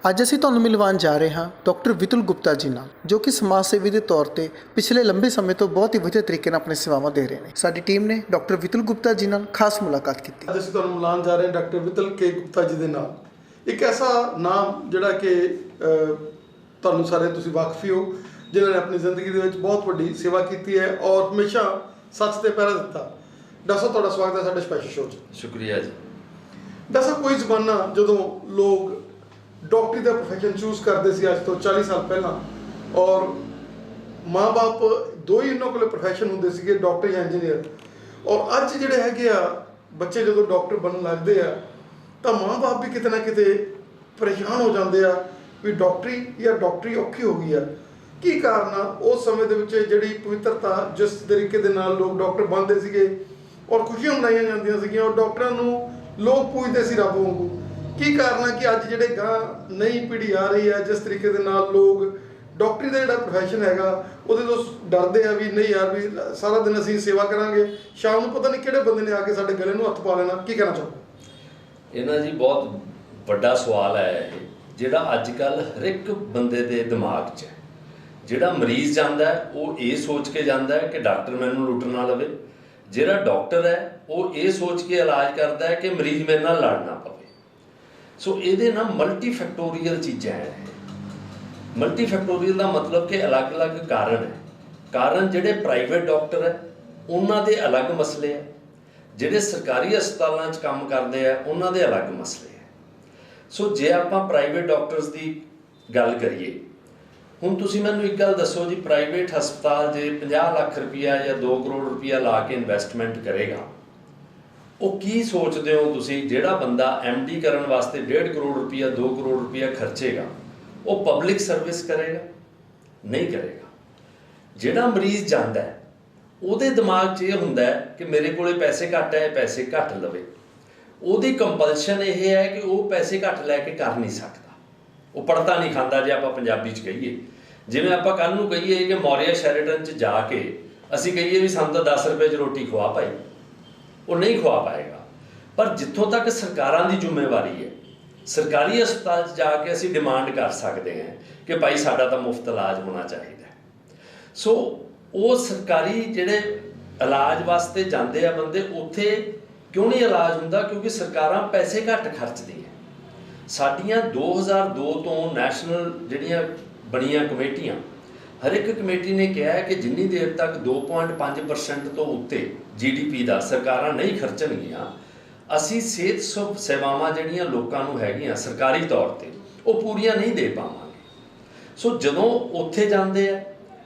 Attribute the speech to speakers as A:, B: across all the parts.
A: ਅੱਜ ਅਸੀਂ ਤੁਹਾਨੂੰ ਮਿਲਵਾਉਣ ਜਾ ਰਹੇ ਹਾਂ ਡਾਕਟਰ ਵਿਤੁਲ ਗੁਪਤਾ ਜੀ ਨਾਲ, ਜੋ ਕਿ ਸਮਾਜ ਸੇਵੀ ਦੇ ਤੌਰ ਤੇ ਪਿਛਲੇ ਲੰਬੇ ਸਮੇਂ ਤੋਂ ਬਹੁਤ ਹੀ ਵਧੀਆ ਤਰੀਕੇ ਨਾਲ ਆਪਣੀ ਸੇਵਾਵਾਂ ਦੇ ਰਹੇ ਨੇ। ਸਾਡੀ ਟੀਮ ਨੇ ਡਾਕਟਰ ਵਿਤੁਲ ਗੁਪਤਾ ਜੀ ਨਾਲ ਖਾਸ ਮੁਲਾਕਾਤ ਕੀਤੀ।
B: ਅੱਜ ਅਸੀਂ ਤੁਹਾਨੂੰ ਮਿਲਾਉਣ ਜਾ ਰਹੇ ਹਾਂ ਡਾਕਟਰ ਵਿਤੁਲ ਕੇ ਗੁਪਤਾ ਜੀ ਦੇ ਨਾਲ। ਇੱਕ ਐਸਾ ਨਾਮ ਜਿਹੜਾ ਕਿ ਤੁਹਾਨੂੰ ਸਾਰੇ ਤੁਸੀਂ ਵਾਕਫ ਹੀ ਹੋ, ਜਿਨ੍ਹਾਂ ਨੇ ਆਪਣੀ ਜ਼ਿੰਦਗੀ ਦੇ ਵਿੱਚ ਬਹੁਤ ਵੱਡੀ ਸੇਵਾ ਕੀਤੀ ਹੈ ਔਰ ਹਮੇਸ਼ਾ ਸੱਚ ਤੇ ਪਹਿਰਾ ਦਿੱਤਾ। ਡਾਕਟਰ ਸਾਹਿਬ, ਤੁਹਾਡਾ ਸਵਾਗਤ ਹੈ ਸਾਡੇ ਸਪੈਸ਼ਲ ਸ਼ੋਅ 'ਚ।
C: ਸ਼ੁਕਰੀਆ ਜੀ।
B: ਡਾਕਟਰ ਸਾਹਿਬ, ਕੋਈ ਜ਼ਮਾਨਾ ਜਦੋਂ ਲੋਕ ਡਾਕਟਰੀ ਦਾ ਪ੍ਰੋਫੈਸ਼ਨ ਚੂਜ਼ ਕਰਦੇ ਸੀ, ਅੱਜ ਤੋਂ 40 ਸਾਲ ਪਹਿਲਾਂ, ਔਰ ਮਾਂ-ਬਾਪ ਦੋ ਹੀ ਉਹਨਾਂ ਕੋਲ ਪ੍ਰੋਫੈਸ਼ਨ ਹੁੰਦੇ ਸੀਗੇ, ਡਾਕਟਰ ਜਾਂ ਇੰਜੀਨੀਅਰ। ਔਰ ਅੱਜ ਜਿਹੜੇ ਹੈਗੇ ਆ ਬੱਚੇ ਜਦੋਂ ਡਾਕਟਰ ਬਣਨ ਲੱਗਦੇ ਆ ਤਾਂ ਮਾਂ-ਬਾਪ ਵੀ ਕਿਤੇ ਨਾ ਕਿਤੇ ਪਰੇਸ਼ਾਨ ਹੋ ਜਾਂਦੇ ਆ ਵੀ ਡਾਕਟਰੀ ਔਖੀ ਹੋ ਗਈ ਆ। ਕੀ ਕਾਰਨ ਆ? ਉਸ ਸਮੇਂ ਦੇ ਵਿੱਚ ਜਿਹੜੀ ਪਵਿੱਤਰਤਾ, ਜਿਸ ਤਰੀਕੇ ਦੇ ਨਾਲ ਲੋਕ ਡਾਕਟਰ ਬਣਦੇ ਸੀਗੇ ਔਰ ਖੁਸ਼ੀਆਂ ਮਨਾਈਆਂ ਜਾਂਦੀਆਂ ਸੀਗੀਆਂ ਔਰ ਡਾਕਟਰਾਂ ਨੂੰ ਲੋਕ ਪੂਜਦੇ ਸੀ ਰੱਬ ਵਾਂਗੂ, ਕੀ ਕਾਰਨ ਹੈ ਕਿ ਅੱਜ ਜਿਹੜੇ ਗਾਂ ਨਈ ਪੀੜ੍ਹੀ ਆ ਰਹੀ ਹੈ, ਜਿਸ ਤਰੀਕੇ ਦੇ ਨਾਲ ਲੋਕ ਡਾਕਟਰੀ ਦਾ ਜਿਹੜਾ ਪ੍ਰੋਫੈਸ਼ਨ ਹੈਗਾ ਉਹਦੇ ਤੋਂ ਡਰਦੇ ਆ ਵੀ ਨਹੀਂ ਯਾਰ, ਵੀ ਸਾਰਾ ਦਿਨ ਅਸੀਂ ਸੇਵਾ ਕਰਾਂਗੇ, ਸ਼ਾਮ ਨੂੰ ਪਤਾ ਨਹੀਂ ਕਿਹੜੇ ਬੰਦੇ ਨੇ ਆ ਕੇ ਸਾਡੇ ਗਲੇ ਨੂੰ ਹੱਥ ਪਾ ਲੈਣਾ। ਕੀ ਕਹਿਣਾ ਚਾਹੋ?
C: ਇਹਨਾਂ ਜੀ ਬਹੁਤ ਵੱਡਾ ਸਵਾਲ ਹੈ ਇਹ, ਜਿਹੜਾ ਅੱਜ ਕੱਲ੍ਹ ਹਰ ਇੱਕ ਬੰਦੇ ਦੇ ਦਿਮਾਗ 'ਚ ਹੈ। ਜਿਹੜਾ ਮਰੀਜ਼ ਜਾਂਦਾ ਹੈ ਉਹ ਇਹ ਸੋਚ ਕੇ ਜਾਂਦਾ ਹੈ ਕਿ ਡਾਕਟਰ ਮੈਨੂੰ ਲੁੱਟ ਨਾ ਲਵੇ। ਜਿਹੜਾ ਡਾਕਟਰ ਹੈ ਉਹ ਇਹ ਸੋਚ ਕੇ ਇਲਾਜ ਕਰਦਾ ਹੈ ਕਿ ਮਰੀਜ਼ ਮੇਰੇ ਨਾਲ ਲੜ ਨਾ ਪਵੇ। ਸੋ ਇਹਦੇ ਨਾਲ ਮਲਟੀ ਫੈਕਟੋਰੀਅਲ ਚੀਜ਼ਾਂ ਹੈ। ਮਲਟੀ ਫੈਕਟੋਰੀਅਲ ਦਾ ਮਤਲਬ ਕਿ ਅਲੱਗ-ਅਲੱਗ ਕਾਰਨ ਹੈ। ਕਾਰਨ ਜਿਹੜੇ ਪ੍ਰਾਈਵੇਟ ਡਾਕਟਰ ਹੈ ਉਹਨਾਂ ਦੇ ਅਲੱਗ ਮਸਲੇ ਹੈ, ਜਿਹੜੇ ਸਰਕਾਰੀ ਹਸਪਤਾਲਾਂ 'ਚ ਕੰਮ ਕਰਦੇ ਆ ਉਹਨਾਂ ਦੇ ਅਲੱਗ ਮਸਲੇ ਹੈ। ਸੋ ਜੇ ਆਪਾਂ ਪ੍ਰਾਈਵੇਟ ਡਾਕਟਰਸ ਦੀ ਗੱਲ ਕਰੀਏ, ਹੁਣ ਤੁਸੀਂ ਮੈਨੂੰ ਇੱਕ ਗੱਲ ਦੱਸੋ ਜੀ, ਪ੍ਰਾਈਵੇਟ ਹਸਪਤਾਲ ਜੇ 50 ਲੱਖ ਰੁਪਈਆ ਜਾਂ 2 ਕਰੋੜ ਰੁਪਈਆ ਲਾ ਕੇ ਇਨਵੈਸਟਮੈਂਟ ਕਰੇਗਾ, ਉਹ ਕੀ ਸੋਚਦੇ ਹੋ ਤੁਸੀਂ? ਜਿਹੜਾ ਬੰਦਾ MD ਕਰਨ ਵਾਸਤੇ 1.5 ਕਰੋੜ ਰੁਪਈਆ 2 ਕਰੋੜ ਰੁਪਈਆ ਖਰਚੇਗਾ, ਉਹ ਪਬਲਿਕ ਸਰਵਿਸ ਕਰੇਗਾ? ਨਹੀਂ ਕਰੇਗਾ। ਜਿਹੜਾ ਮਰੀਜ਼ ਜਾਂਦਾ ਹੈ ਉਹਦੇ ਦਿਮਾਗ 'ਚ ਇਹ ਹੁੰਦਾ ਹੈ ਕਿ ਮੇਰੇ ਕੋਲੇ ਪੈਸੇ ਘੱਟ ਹੈ, ਪੈਸੇ ਘੱਟ ਲਵੇ। ਉਹਦੀ ਕੰਪਲਸ਼ਨ ਇਹ ਹੈ ਕਿ ਉਹ ਪੈਸੇ ਘੱਟ ਲੈ ਕੇ ਕਰ ਨਹੀਂ ਸਕਦਾ, ਉਹ ਪੜਤਾ ਨਹੀਂ ਖਾਂਦਾ। ਜੇ ਆਪਾਂ ਪੰਜਾਬੀ 'ਚ ਕਹੀਏ, ਜਿਵੇਂ ਆਪਾਂ ਕੱਲ੍ਹ ਨੂੰ ਕਹੀਏ ਕਿ ਮੌਰੀਆ ਸ਼ੈਰਟਨ 'ਚ ਜਾ ਕੇ ਅਸੀਂ ਕਹੀਏ ਵੀ ਸਾਨੂੰ ਤਾਂ 10 ਰੁਪਏ 'ਚ ਰੋਟੀ ਖਵਾ ਭਾਈ, ਉਹ ਨਹੀਂ ਖਵਾ ਪਾਏਗਾ। ਪਰ ਜਿੱਥੋਂ ਤੱਕ ਸਰਕਾਰਾਂ ਦੀ ਜ਼ਿੰਮੇਵਾਰੀ ਹੈ, ਸਰਕਾਰੀ ਹਸਪਤਾਲ 'ਚ ਜਾ ਕੇ ਅਸੀਂ ਡਿਮਾਂਡ ਕਰ ਸਕਦੇ ਹਾਂ ਕਿ ਭਾਈ ਸਾਡਾ ਤਾਂ ਮੁਫਤ ਇਲਾਜ ਹੋਣਾ ਚਾਹੀਦਾ। ਸੋ ਉਹ ਸਰਕਾਰੀ ਜਿਹੜੇ ਇਲਾਜ ਵਾਸਤੇ ਜਾਂਦੇ ਆ ਬੰਦੇ, ਉੱਥੇ ਕਿਉਂ ਨਹੀਂ ਇਲਾਜ ਹੁੰਦਾ? ਕਿਉਂਕਿ ਸਰਕਾਰਾਂ ਪੈਸੇ ਘੱਟ ਖਰਚਦੀਆਂ। ਸਾਡੀਆਂ 2002 ਤੋਂ ਨੈਸ਼ਨਲ ਜਿਹੜੀਆਂ ਬਣੀਆਂ ਕਮੇਟੀਆਂ, ਹਰ ਇੱਕ ਕਮੇਟੀ ਨੇ ਕਿਹਾ ਹੈ ਕਿ ਜਿੰਨੀ ਦੇਰ ਤੱਕ 2.5% ਤੋਂ ਉੱਤੇ GDP ਦਾ ਸਰਕਾਰਾਂ ਨਹੀਂ ਖਰਚਣਗੀਆਂ, ਅਸੀਂ ਸਿਹਤ ਸੇਵਾਵਾਂ ਜਿਹੜੀਆਂ ਲੋਕਾਂ ਨੂੰ ਹੈਗੀਆਂ ਸਰਕਾਰੀ ਤੌਰ ਤੇ ਉਹ ਪੂਰੀਆਂ ਨਹੀਂ ਦੇ ਪਾਵਾਂਗੇ। ਸੋ ਜਦੋਂ ਉੱਥੇ ਜਾਂਦੇ ਆ,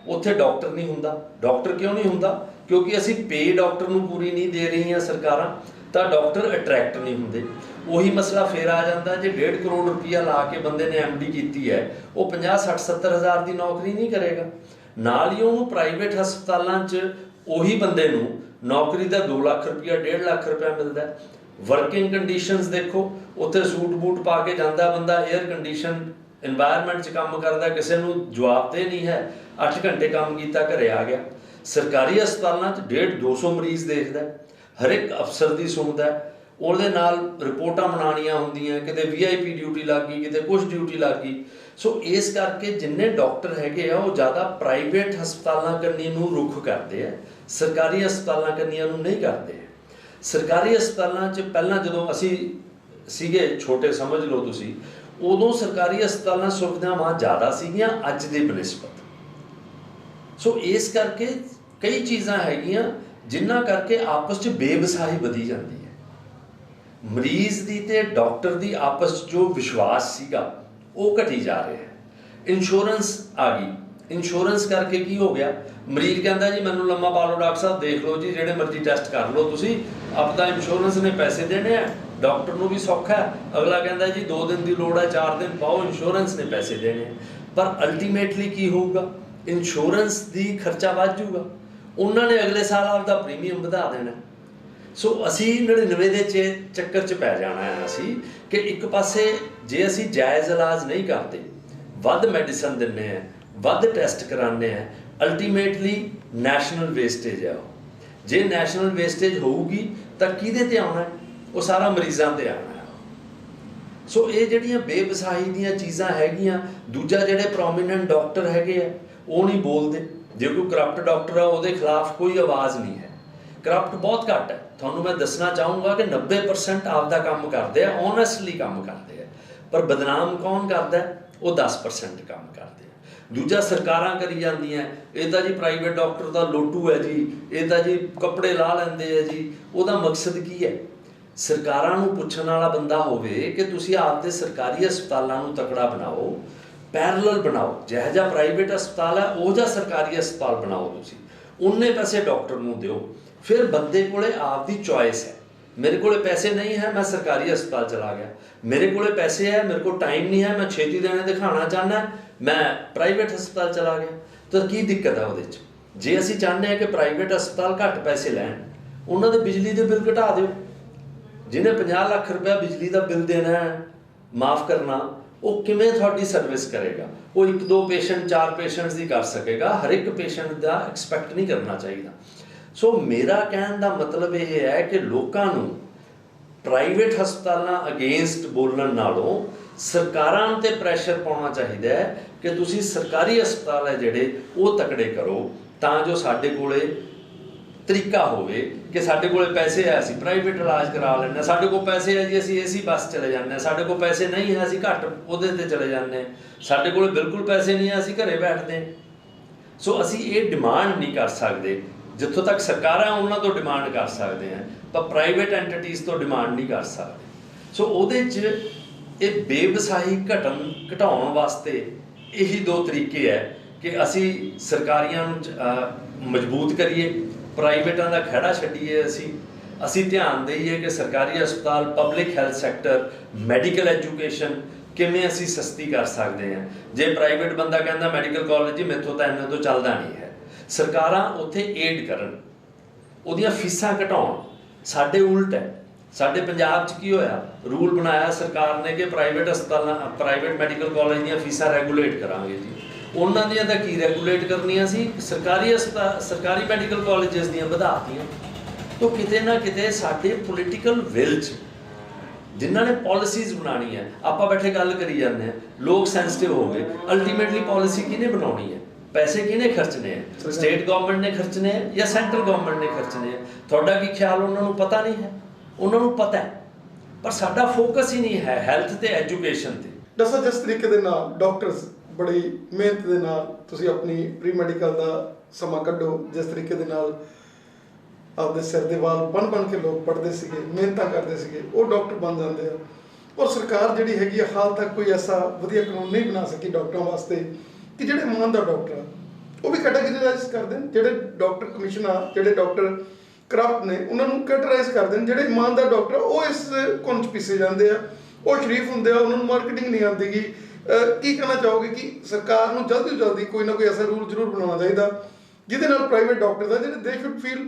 C: ਉੱਥੇ ਡਾਕਟਰ ਨਹੀਂ ਹੁੰਦਾ। ਡਾਕਟਰ ਕਿਉਂ ਨਹੀਂ ਹੁੰਦਾ? ਕਿਉਂਕਿ ਅਸੀਂ ਪੇ ਡਾਕਟਰ ਨੂੰ ਪੂਰੀ ਨਹੀਂ ਦੇ ਰਹੀਆਂ ਸਰਕਾਰਾਂ, ਤਾਂ ਡਾਕਟਰ ਅਟਰੈਕਟ ਨਹੀਂ ਹੁੰਦੇ। ਉਹੀ ਮਸਲਾ ਫੇਰ ਆ ਜਾਂਦਾ, ਜੇ 1.5 ਕਰੋੜ ਰੁਪਈਆ ਲਾ ਕੇ ਬੰਦੇ ਨੇ MD ਕੀਤੀ ਹੈ, ਉਹ 50, 60, 70 ਹਜ਼ਾਰ ਦੀ ਨੌਕਰੀ ਨਹੀਂ ਕਰੇਗਾ। ਨਾਲ ਹੀ ਉਹਨੂੰ ਪ੍ਰਾਈਵੇਟ ਹਸਪਤਾਲਾਂ 'ਚ ਉਹੀ ਬੰਦੇ ਨੂੰ ਨੌਕਰੀ ਦਾ 2 ਲੱਖ ਰੁਪਈਆ 1.5 ਲੱਖ ਰੁਪਇਆ ਮਿਲਦਾ। ਵਰਕਿੰਗ ਕੰਡੀਸ਼ਨਸ ਦੇਖੋ, ਉੱਥੇ ਸੂਟ ਬੂਟ ਪਾ ਕੇ ਜਾਂਦਾ ਬੰਦਾ, 에ਅਰ ਕੰਡੀਸ਼ਨ ਇਨਵਾਇਰਮੈਂਟ 'ਚ ਕੰਮ ਕਰਦਾ, ਕਿਸੇ ਨੂੰ ਜਵਾਬਦੇਹ ਨਹੀਂ ਹੈ। 8 ਘੰਟੇ ਕੰਮ ਕੀਤਾ, ਘਰੇ ਆ ਗਿਆ। ਸਰਕਾਰੀ ਹਸਪਤਾਲਾਂ 'ਚ 150-200 ਮਰੀਜ਼ ਦੇਖਦਾ, ਹਰ ਇੱਕ ਅਫਸਰ ਦੀ ਸੁਣਦਾ, ਉਹਦੇ ਨਾਲ ਰਿਪੋਰਟਾਂ ਬਣਾਉਣੀਆਂ ਹੁੰਦੀਆਂ, ਕਿਤੇ VIP ਡਿਊਟੀ ਲੱਗ ਗਈ, ਕਿਤੇ ਕੁਛ ਡਿਊਟੀ ਲੱਗ ਗਈ। ਸੋ ਇਸ ਕਰਕੇ ਜਿੰਨੇ ਡਾਕਟਰ ਹੈਗੇ ਆ ਉਹ ਜ਼ਿਆਦਾ ਪ੍ਰਾਈਵੇਟ ਹਸਪਤਾਲਾਂ ਕੰਨੀ ਨੂੰ ਰੁੱਖ ਕਰਦੇ ਆ, ਸਰਕਾਰੀ ਹਸਪਤਾਲਾਂ ਕੰਨੀਆਂ ਨੂੰ ਨਹੀਂ ਕਰਦੇ। ਸਰਕਾਰੀ ਹਸਪਤਾਲਾਂ 'ਚ ਪਹਿਲਾਂ ਜਦੋਂ ਅਸੀਂ ਸੀਗੇ ਛੋਟੇ, ਸਮਝ ਲਓ ਤੁਸੀਂ, ਉਦੋਂ ਸਰਕਾਰੀ ਹਸਪਤਾਲਾਂ ਸੁਵਿਧਾਵਾਂ ਜ਼ਿਆਦਾ ਸੀਗੀਆਂ ਅੱਜ ਦੀ ਬਨਿਸਬਤ। ਸੋ ਇਸ ਕਰਕੇ ਕਈ ਚੀਜ਼ਾਂ ਹੈਗੀਆਂ ਜਿਨ੍ਹਾਂ ਕਰਕੇ ਆਪਸ 'ਚ ਬੇਵਸਾਹੀ ਵਧੀ ਜਾਂਦੀ ਹੈ। ਮਰੀਜ਼ ਦੀ ਤੇ ਡਾਕਟਰ ਦੀ ਆਪਸ 'ਚ ਜੋ ਵਿਸ਼ਵਾਸ ਸੀਗਾ ਉਹ ਘਟੀ ਜਾ ਰਿਹਾ ਹੈ। ਇੰਸ਼ੋਰੈਂਸ ਆ ਗਈ, ਇੰਸ਼ੋਰੈਂਸ ਕਰਕੇ ਕੀ ਹੋ ਗਿਆ? ਮਰੀਜ਼ ਕਹਿੰਦਾ ਜੀ ਮੈਨੂੰ ਲੰਮਾ ਪਾ ਲਓ, ਡਾਕਟਰ ਸਾਹਿਬ ਦੇਖ ਲਓ ਜੀ, ਜਿਹੜੇ ਮਰਜ਼ੀ ਟੈਸਟ ਕਰ ਲਓ ਤੁਸੀਂ, ਆਪਦਾ ਇੰਸ਼ੋਰੈਂਸ ਨੇ ਪੈਸੇ ਦੇਣੇ ਆ, ਡਾਕਟਰ ਨੂੰ ਵੀ ਸੌਖਾ ਹੈ। ਅਗਲਾ ਕਹਿੰਦਾ ਜੀ 2 ਦਿਨ ਦੀ ਲੋੜ ਹੈ, 4 ਦਿਨ ਪਾਓ, ਇੰਸ਼ੋਰੈਂਸ ਨੇ ਪੈਸੇ ਦੇਣੇ ਆ। ਪਰ ਅਲਟੀਮੇਟਲੀ ਕੀ ਹੋਊਗਾ? ਇੰਸ਼ੋਰੈਂਸ ਦੀ ਖਰਚਾ ਵੱਧ ਜਾਊਗਾ, ਉਹਨਾਂ ਨੇ ਅਗਲੇ ਸਾਲ ਆਪਦਾ ਪ੍ਰੀਮੀਅਮ ਵਧਾ ਦੇਣਾ। ਸੋ ਅਸੀਂ 99 ਦੇ ਚੱਕਰ 'ਚ ਪੈ ਜਾਣਾ ਹੈ ਅਸੀਂ ਕਿ ਇੱਕ ਪਾਸੇ ਜੇ ਅਸੀਂ ਜਾਇਜ਼ ਇਲਾਜ ਨਹੀਂ ਕਰਦੇ, ਵੱਧ ਮੈਡੀਸਨ ਦਿੰਦੇ ਹਾਂ, ਵੱਧ ਟੈਸਟ ਕਰਾਉਂਦੇ ਹਾਂ, ਅਲਟੀਮੇਟਲੀ ਨੈਸ਼ਨਲ ਵੇਸਟੇਜ ਹੈ। ਜੇ ਨੈਸ਼ਨਲ ਵੇਸਟੇਜ ਹੋਊਗੀ ਤਾਂ ਕਿਹਦੇ ਤੇ ਆਉਣਾ? ਉਹ ਸਾਰਾ ਮਰੀਜ਼ਾਂ ਤੇ ਆਉਣਾ। ਸੋ ਇਹ ਜਿਹੜੀਆਂ ਬੇਵਸਾਹੀ ਦੀਆਂ ਚੀਜ਼ਾਂ ਹੈਗੀਆਂ। ਦੂਜਾ, ਜਿਹੜੇ ਪ੍ਰੋਮੀਨੈਂਟ ਡਾਕਟਰ ਹੈਗੇ ਆ ਉਹ ਨਹੀਂ ਬੋਲਦੇ। ਜੇ ਕੋਈ ਕਰਪਟ ਡਾਕਟਰ ਆ ਉਹਦੇ ਖਿਲਾਫ ਕੋਈ ਆਵਾਜ਼ ਨਹੀਂ ਹੈ। ਕਰਪਟ ਬਹੁਤ ਘੱਟ ਹੈ। ਤੁਹਾਨੂੰ ਮੈਂ ਦੱਸਣਾ ਚਾਹੂੰਗਾ ਕਿ 90% ਆਪਦਾ ਕੰਮ ਕਰਦੇ ਆ, ਓਨੈਸਟਲੀ ਕੰਮ ਕਰਦੇ ਆ। ਪਰ ਬਦਨਾਮ ਕੌਣ ਕਰਦਾ? ਉਹ 10% ਕੰਮ ਕਰਦੇ ਆ। ਦੂਜਾ, ਸਰਕਾਰਾਂ ਕਰੀ ਜਾਂਦੀਆਂ ਇਹ ਤਾਂ ਜੀ ਪ੍ਰਾਈਵੇਟ ਡਾਕਟਰ ਦਾ ਲੋਟੂ ਹੈ ਜੀ, ਇਹ ਤਾਂ ਜੀ ਕੱਪੜੇ ਲਾ ਲੈਂਦੇ ਆ ਜੀ। ਉਹਦਾ ਮਕਸਦ ਕੀ ਹੈ? ਸਰਕਾਰਾਂ ਨੂੰ ਪੁੱਛਣ ਵਾਲਾ ਬੰਦਾ ਹੋਵੇ ਕਿ ਤੁਸੀਂ ਆਪਦੇ ਸਰਕਾਰੀ ਹਸਪਤਾਲਾਂ ਨੂੰ ਤਕੜਾ ਬਣਾਓ, ਪੈਰਲਲ ਬਣਾਓ। ਜਿਹੋ ਜਿਹਾ ਪ੍ਰਾਈਵੇਟ ਹਸਪਤਾਲ ਹੈ ਉਹ ਜਿਹਾ ਸਰਕਾਰੀ ਹਸਪਤਾਲ ਬਣਾਓ। ਤੁਸੀਂ ਉਨੇ ਪੈਸੇ ਡਾਕਟਰ ਨੂੰ ਦਿਓ। ਫਿਰ ਬੰਦੇ ਕੋਲੇ ਆਪਦੀ ਚੋਇਸ ਹੈ। ਮੇਰੇ ਕੋਲੇ ਪੈਸੇ ਨਹੀਂ ਹੈ, ਮੈਂ ਸਰਕਾਰੀ ਹਸਪਤਾਲ ਚਲਾ ਗਿਆ। ਮੇਰੇ ਕੋਲੇ ਪੈਸੇ ਹੈ, ਮੇਰੇ ਕੋਲ ਟਾਈਮ ਨਹੀਂ ਹੈ, ਮੈਂ ਛੇਤੀ ਦੇਣੇ ਦਿਖਾਉਣਾ ਚਾਹੁੰਦਾ, ਮੈਂ ਪ੍ਰਾਈਵੇਟ ਹਸਪਤਾਲ ਚਲਾ ਗਿਆ। ਤਾਂ ਕੀ ਦਿੱਕਤ ਹੈ ਉਹਦੇ 'ਚ? ਜੇ ਅਸੀਂ ਚਾਹੁੰਦੇ ਹਾਂ ਕਿ ਪ੍ਰਾਈਵੇਟ ਹਸਪਤਾਲ ਘੱਟ ਪੈਸੇ ਲੈਣ, ਉਹਨਾਂ ਦੇ ਬਿਜਲੀ ਦੇ ਬਿੱਲ ਘਟਾ ਦਿਓ। ਜਿਹਨੇ 50 ਲੱਖ ਰੁਪਇਆ ਬਿਜਲੀ ਦਾ ਬਿੱਲ ਦੇਣਾ ਹੈ, ਮਾਫ ਕਰਨਾ, ਉਹ ਕਿਵੇਂ ਤੁਹਾਡੀ ਸਰਵਿਸ ਕਰੇਗਾ? ਉਹ 1-2 ਪੇਸ਼ੈਂਟ 4 ਪੇਸ਼ੈਂਟਸ ਦੀ ਕਰ ਸਕੇਗਾ। ਹਰ ਇੱਕ ਪੇਸ਼ੈਂਟ ਦਾ ਐਕਸਪੈਕਟ ਨਹੀਂ ਕਰਨਾ ਚਾਹੀਦਾ। ਸੋ ਮੇਰਾ ਕਹਿਣ ਦਾ ਮਤਲਬ ਇਹ ਹੈ ਕਿ ਲੋਕਾਂ ਨੂੰ ਪ੍ਰਾਈਵੇਟ ਹਸਪਤਾਲਾਂ ਅਗੇਂਸਟ ਬੋਲਣ ਨਾਲੋਂ ਸਰਕਾਰਾਂ 'ਤੇ ਪ੍ਰੈਸ਼ਰ ਪਾਉਣਾ ਚਾਹੀਦਾ ਹੈ ਕਿ ਤੁਸੀਂ ਸਰਕਾਰੀ ਹਸਪਤਾਲ ਹੈ ਜਿਹੜੇ ਉਹ ਤਕੜੇ ਕਰੋ, ਤਾਂ ਜੋ ਸਾਡੇ ਕੋਲੇ ਤਰੀਕਾ ਹੋਵੇ ਕਿ ਸਾਡੇ ਕੋਲੇ ਪੈਸੇ ਹੈ ਅਸੀਂ ਪ੍ਰਾਈਵੇਟ ਇਲਾਜ ਕਰਾ ਲੈਂਦੇ ਹਾਂ, ਸਾਡੇ ਕੋਲ ਪੈਸੇ ਹੈ ਜੀ ਅਸੀਂ ਏਸੀ ਬੱਸ ਚਲੇ ਜਾਂਦੇ ਹਾਂ, ਸਾਡੇ ਕੋਲ ਪੈਸੇ ਨਹੀਂ ਹੈ ਅਸੀਂ ਘੱਟ ਉਹਦੇ 'ਤੇ ਚਲੇ ਜਾਂਦੇ ਹਾਂ, ਸਾਡੇ ਕੋਲ ਬਿਲਕੁਲ ਪੈਸੇ ਨਹੀਂ ਹੈ ਅਸੀਂ ਘਰੇ ਬੈਠਦੇ ਹਾਂ। ਸੋ ਅਸੀਂ ਇਹ ਡਿਮਾਂਡ ਨਹੀਂ ਕਰ ਸਕਦੇ। ਜਿੱਥੋਂ ਤੱਕ ਸਰਕਾਰਾਂ ਉਹਨਾਂ ਤੋਂ ਡਿਮਾਂਡ ਕਰ ਸਕਦੇ ਹਾਂ, ਪਰ ਪ੍ਰਾਈਵੇਟ ਐਂਟੀਟੀਜ਼ ਤੋਂ ਡਿਮਾਂਡ ਨਹੀਂ ਕਰ ਸਕਦੇ। ਸੋ ਉਹਦੇ 'ਚ ਇਹ ਬੇਵਸਾਹੀ ਘਟਾਉਣ ਵਾਸਤੇ ਇਹੀ 2 ਤਰੀਕੇ ਹੈ ਕਿ ਅਸੀਂ ਸਰਕਾਰੀਆਂ ਨੂੰ ਮਜ਼ਬੂਤ ਕਰੀਏ, ਪ੍ਰਾਈਵੇਟਾਂ ਦਾ ਖਹਿੜਾ ਛੱਡੀਏ। ਅਸੀਂ ਧਿਆਨ ਦੇਈਏ ਕਿ ਸਰਕਾਰੀ ਹਸਪਤਾਲ, public health sector, medical education ਕਿਵੇਂ ਅਸੀਂ ਸਸਤੀ ਕਰ ਸਕਦੇ ਹਾਂ। ਜੇ ਪ੍ਰਾਈਵੇਟ ਬੰਦਾ ਕਹਿੰਦਾ ਮੈਡੀਕਲ ਕਾਲਜ ਜੀ ਮੈਥੋਂ ਤਾਂ ਇਹਨਾਂ ਤੋਂ ਚੱਲਦਾ ਨਹੀਂ ਹੈ, ਸਰਕਾਰਾਂ ਉੱਥੇ ਏਡ ਕਰਨ, ਉਹਦੀਆਂ ਫੀਸਾਂ ਘਟਾਉਣ। ਸਾਡੇ ਉਲਟ ਹੈ। ਸਾਡੇ ਪੰਜਾਬ 'ਚ ਕੀ ਹੋਇਆ? ਰੂਲ ਬਣਾਇਆ ਸਰਕਾਰ ਨੇ ਕਿ ਪ੍ਰਾਈਵੇਟ ਹਸਪਤਾਲਾਂ, ਪ੍ਰਾਈਵੇਟ ਮੈਡੀਕਲ ਕਾਲਜ ਦੀਆਂ ਫੀਸਾਂ ਰੈਗੂਲੇਟ ਕਰਾਂਗੇ ਜੀ। ਉਹਨਾਂ ਦੀਆਂ ਤਾਂ ਕੀ ਰੈਗੂਲੇਟ ਕਰਨੀਆਂ ਸੀ? ਸਰਕਾਰੀ ਹਸਪਤਾਲ, ਸਰਕਾਰੀ ਮੈਡੀਕਲ ਕਾਲਜਸ ਦੀਆਂ ਵਧਾਤੀਆਂ। ਤਾਂ ਕਿਤੇ ਨਾ ਕਿਤੇ ਸਾਡੇ ਪੋਲੀਟੀਕਲ ਵਿਲ 'ਚ ਜਿਨ੍ਹਾਂ ਨੇ ਪਾਲਿਸੀਜ਼ ਬਣਾਉਣੀ ਹੈ, ਆਪਾਂ ਬੈਠੇ ਗੱਲ ਕਰੀ ਜਾਂਦੇ ਹਾਂ, ਲੋਕ ਸੈਂਸਿਟਿਵ ਹੋ ਗਏ। ਅਲਟੀਮੇਟਲੀ ਪਾਲਿਸੀ ਕਿਹਨੇ ਬਣਾਉਣੀ ਹੈ? ਪੈਸੇ ਕਿਹਨੇ ਖਰਚਣੇ ਹੈ? ਸਟੇਟ ਗਵਰਨਮੈਂਟ ਨੇ ਖਰਚਣੇ ਹੈ ਜਾਂ ਸੈਂਟਰਲ ਗਵਰਨਮੈਂਟ ਨੇ ਖਰਚਣੇ ਹੈ? ਤੁਹਾਡਾ ਕੀ ਖਿਆਲ? ਉਹਨਾਂ ਨੂੰ ਪਤਾ ਨਹੀਂ ਹੈ? ਉਹਨਾਂ ਨੂੰ ਪਤਾ ਹੈ, ਪਰ ਸਾਡਾ ਫੋਕਸ ਹੀ ਨਹੀਂ ਹੈ ਹੈਲਥ ਤੇ ਐਜੂਕੇਸ਼ਨ ਤੇ।
B: ਦੱਸੋ, ਜਿਸ ਤਰੀਕੇ ਦੇ ਨਾਲ ਡਾਕਟਰਸ ਬੜੀ ਮਿਹਨਤ ਦੇ ਨਾਲ ਤੁਸੀਂ ਆਪਣੀ ਪ੍ਰੀ ਮੈਡੀਕਲ ਦਾ ਸਮਾਂ ਕੱਢੋ, ਜਿਸ ਤਰੀਕੇ ਦੇ ਨਾਲ ਆਪਦੇ ਸਿਰ ਦੇ ਵਾਲ ਬਣ ਕੇ ਲੋਕ ਪੜ੍ਹਦੇ ਸੀਗੇ, ਮਿਹਨਤਾਂ ਕਰਦੇ ਸੀਗੇ, ਉਹ ਡਾਕਟਰ ਬਣ ਜਾਂਦੇ ਆ। ਔਰ ਸਰਕਾਰ ਜਿਹੜੀ ਹੈਗੀ ਆ, ਹਾਲ ਤੱਕ ਕੋਈ ਐਸਾ ਵਧੀਆ ਕਾਨੂੰਨ ਨਹੀਂ ਬਣਾ ਸਕੀ ਡਾਕਟਰਾਂ ਵਾਸਤੇ ਕਿ ਜਿਹੜੇ ਇਮਾਨਦਾਰ ਡਾਕਟਰ ਆ ਉਹ ਵੀ ਕੈਟਾਗਰੀਜ਼ਾਈਜ਼ ਕਰ ਦੇਣ। ਜਿਹੜੇ ਡਾਕਟਰ ਕਮਿਸ਼ਨ ਆ, ਜਿਹੜੇ ਡਾਕਟਰ ਕਰਪਟ ਨੇ, ਉਹਨਾਂ ਨੂੰ ਕੈਟਾਗਰਾਈਜ਼ ਕਰ ਦੇਣ। ਜਿਹੜੇ ਇਮਾਨਦਾਰ ਡਾਕਟਰ ਉਹ ਇਸ ਕੁੰਨ 'ਚ ਪਿੱਸੇ ਜਾਂਦੇ ਆ, ਉਹ ਸ਼ਰੀਫ ਹੁੰਦੇ ਆ, ਉਹਨਾਂ ਨੂੰ ਮਾਰਕੀਟਿੰਗ ਨਹੀਂ ਆਉਂਦੀ ਗੀ। ਕੀ ਕਹਿਣਾ ਚਾਹੋਗੇ ਕਿ ਸਰਕਾਰ ਨੂੰ ਜਲਦੀ ਤੋਂ ਜਲਦੀ ਕੋਈ ਨਾ ਕੋਈ ਐਸਾ ਰੂਲ ਜ਼ਰੂਰ ਬਣਾਉਣਾ ਚਾਹੀਦਾ ਜਿਹਦੇ ਨਾਲ ਪ੍ਰਾਈਵੇਟ ਡਾਕਟਰ ਦਾ ਜਿਹੜੇ ਦੇ ਸ਼ੁੱਡ ਫੀਲ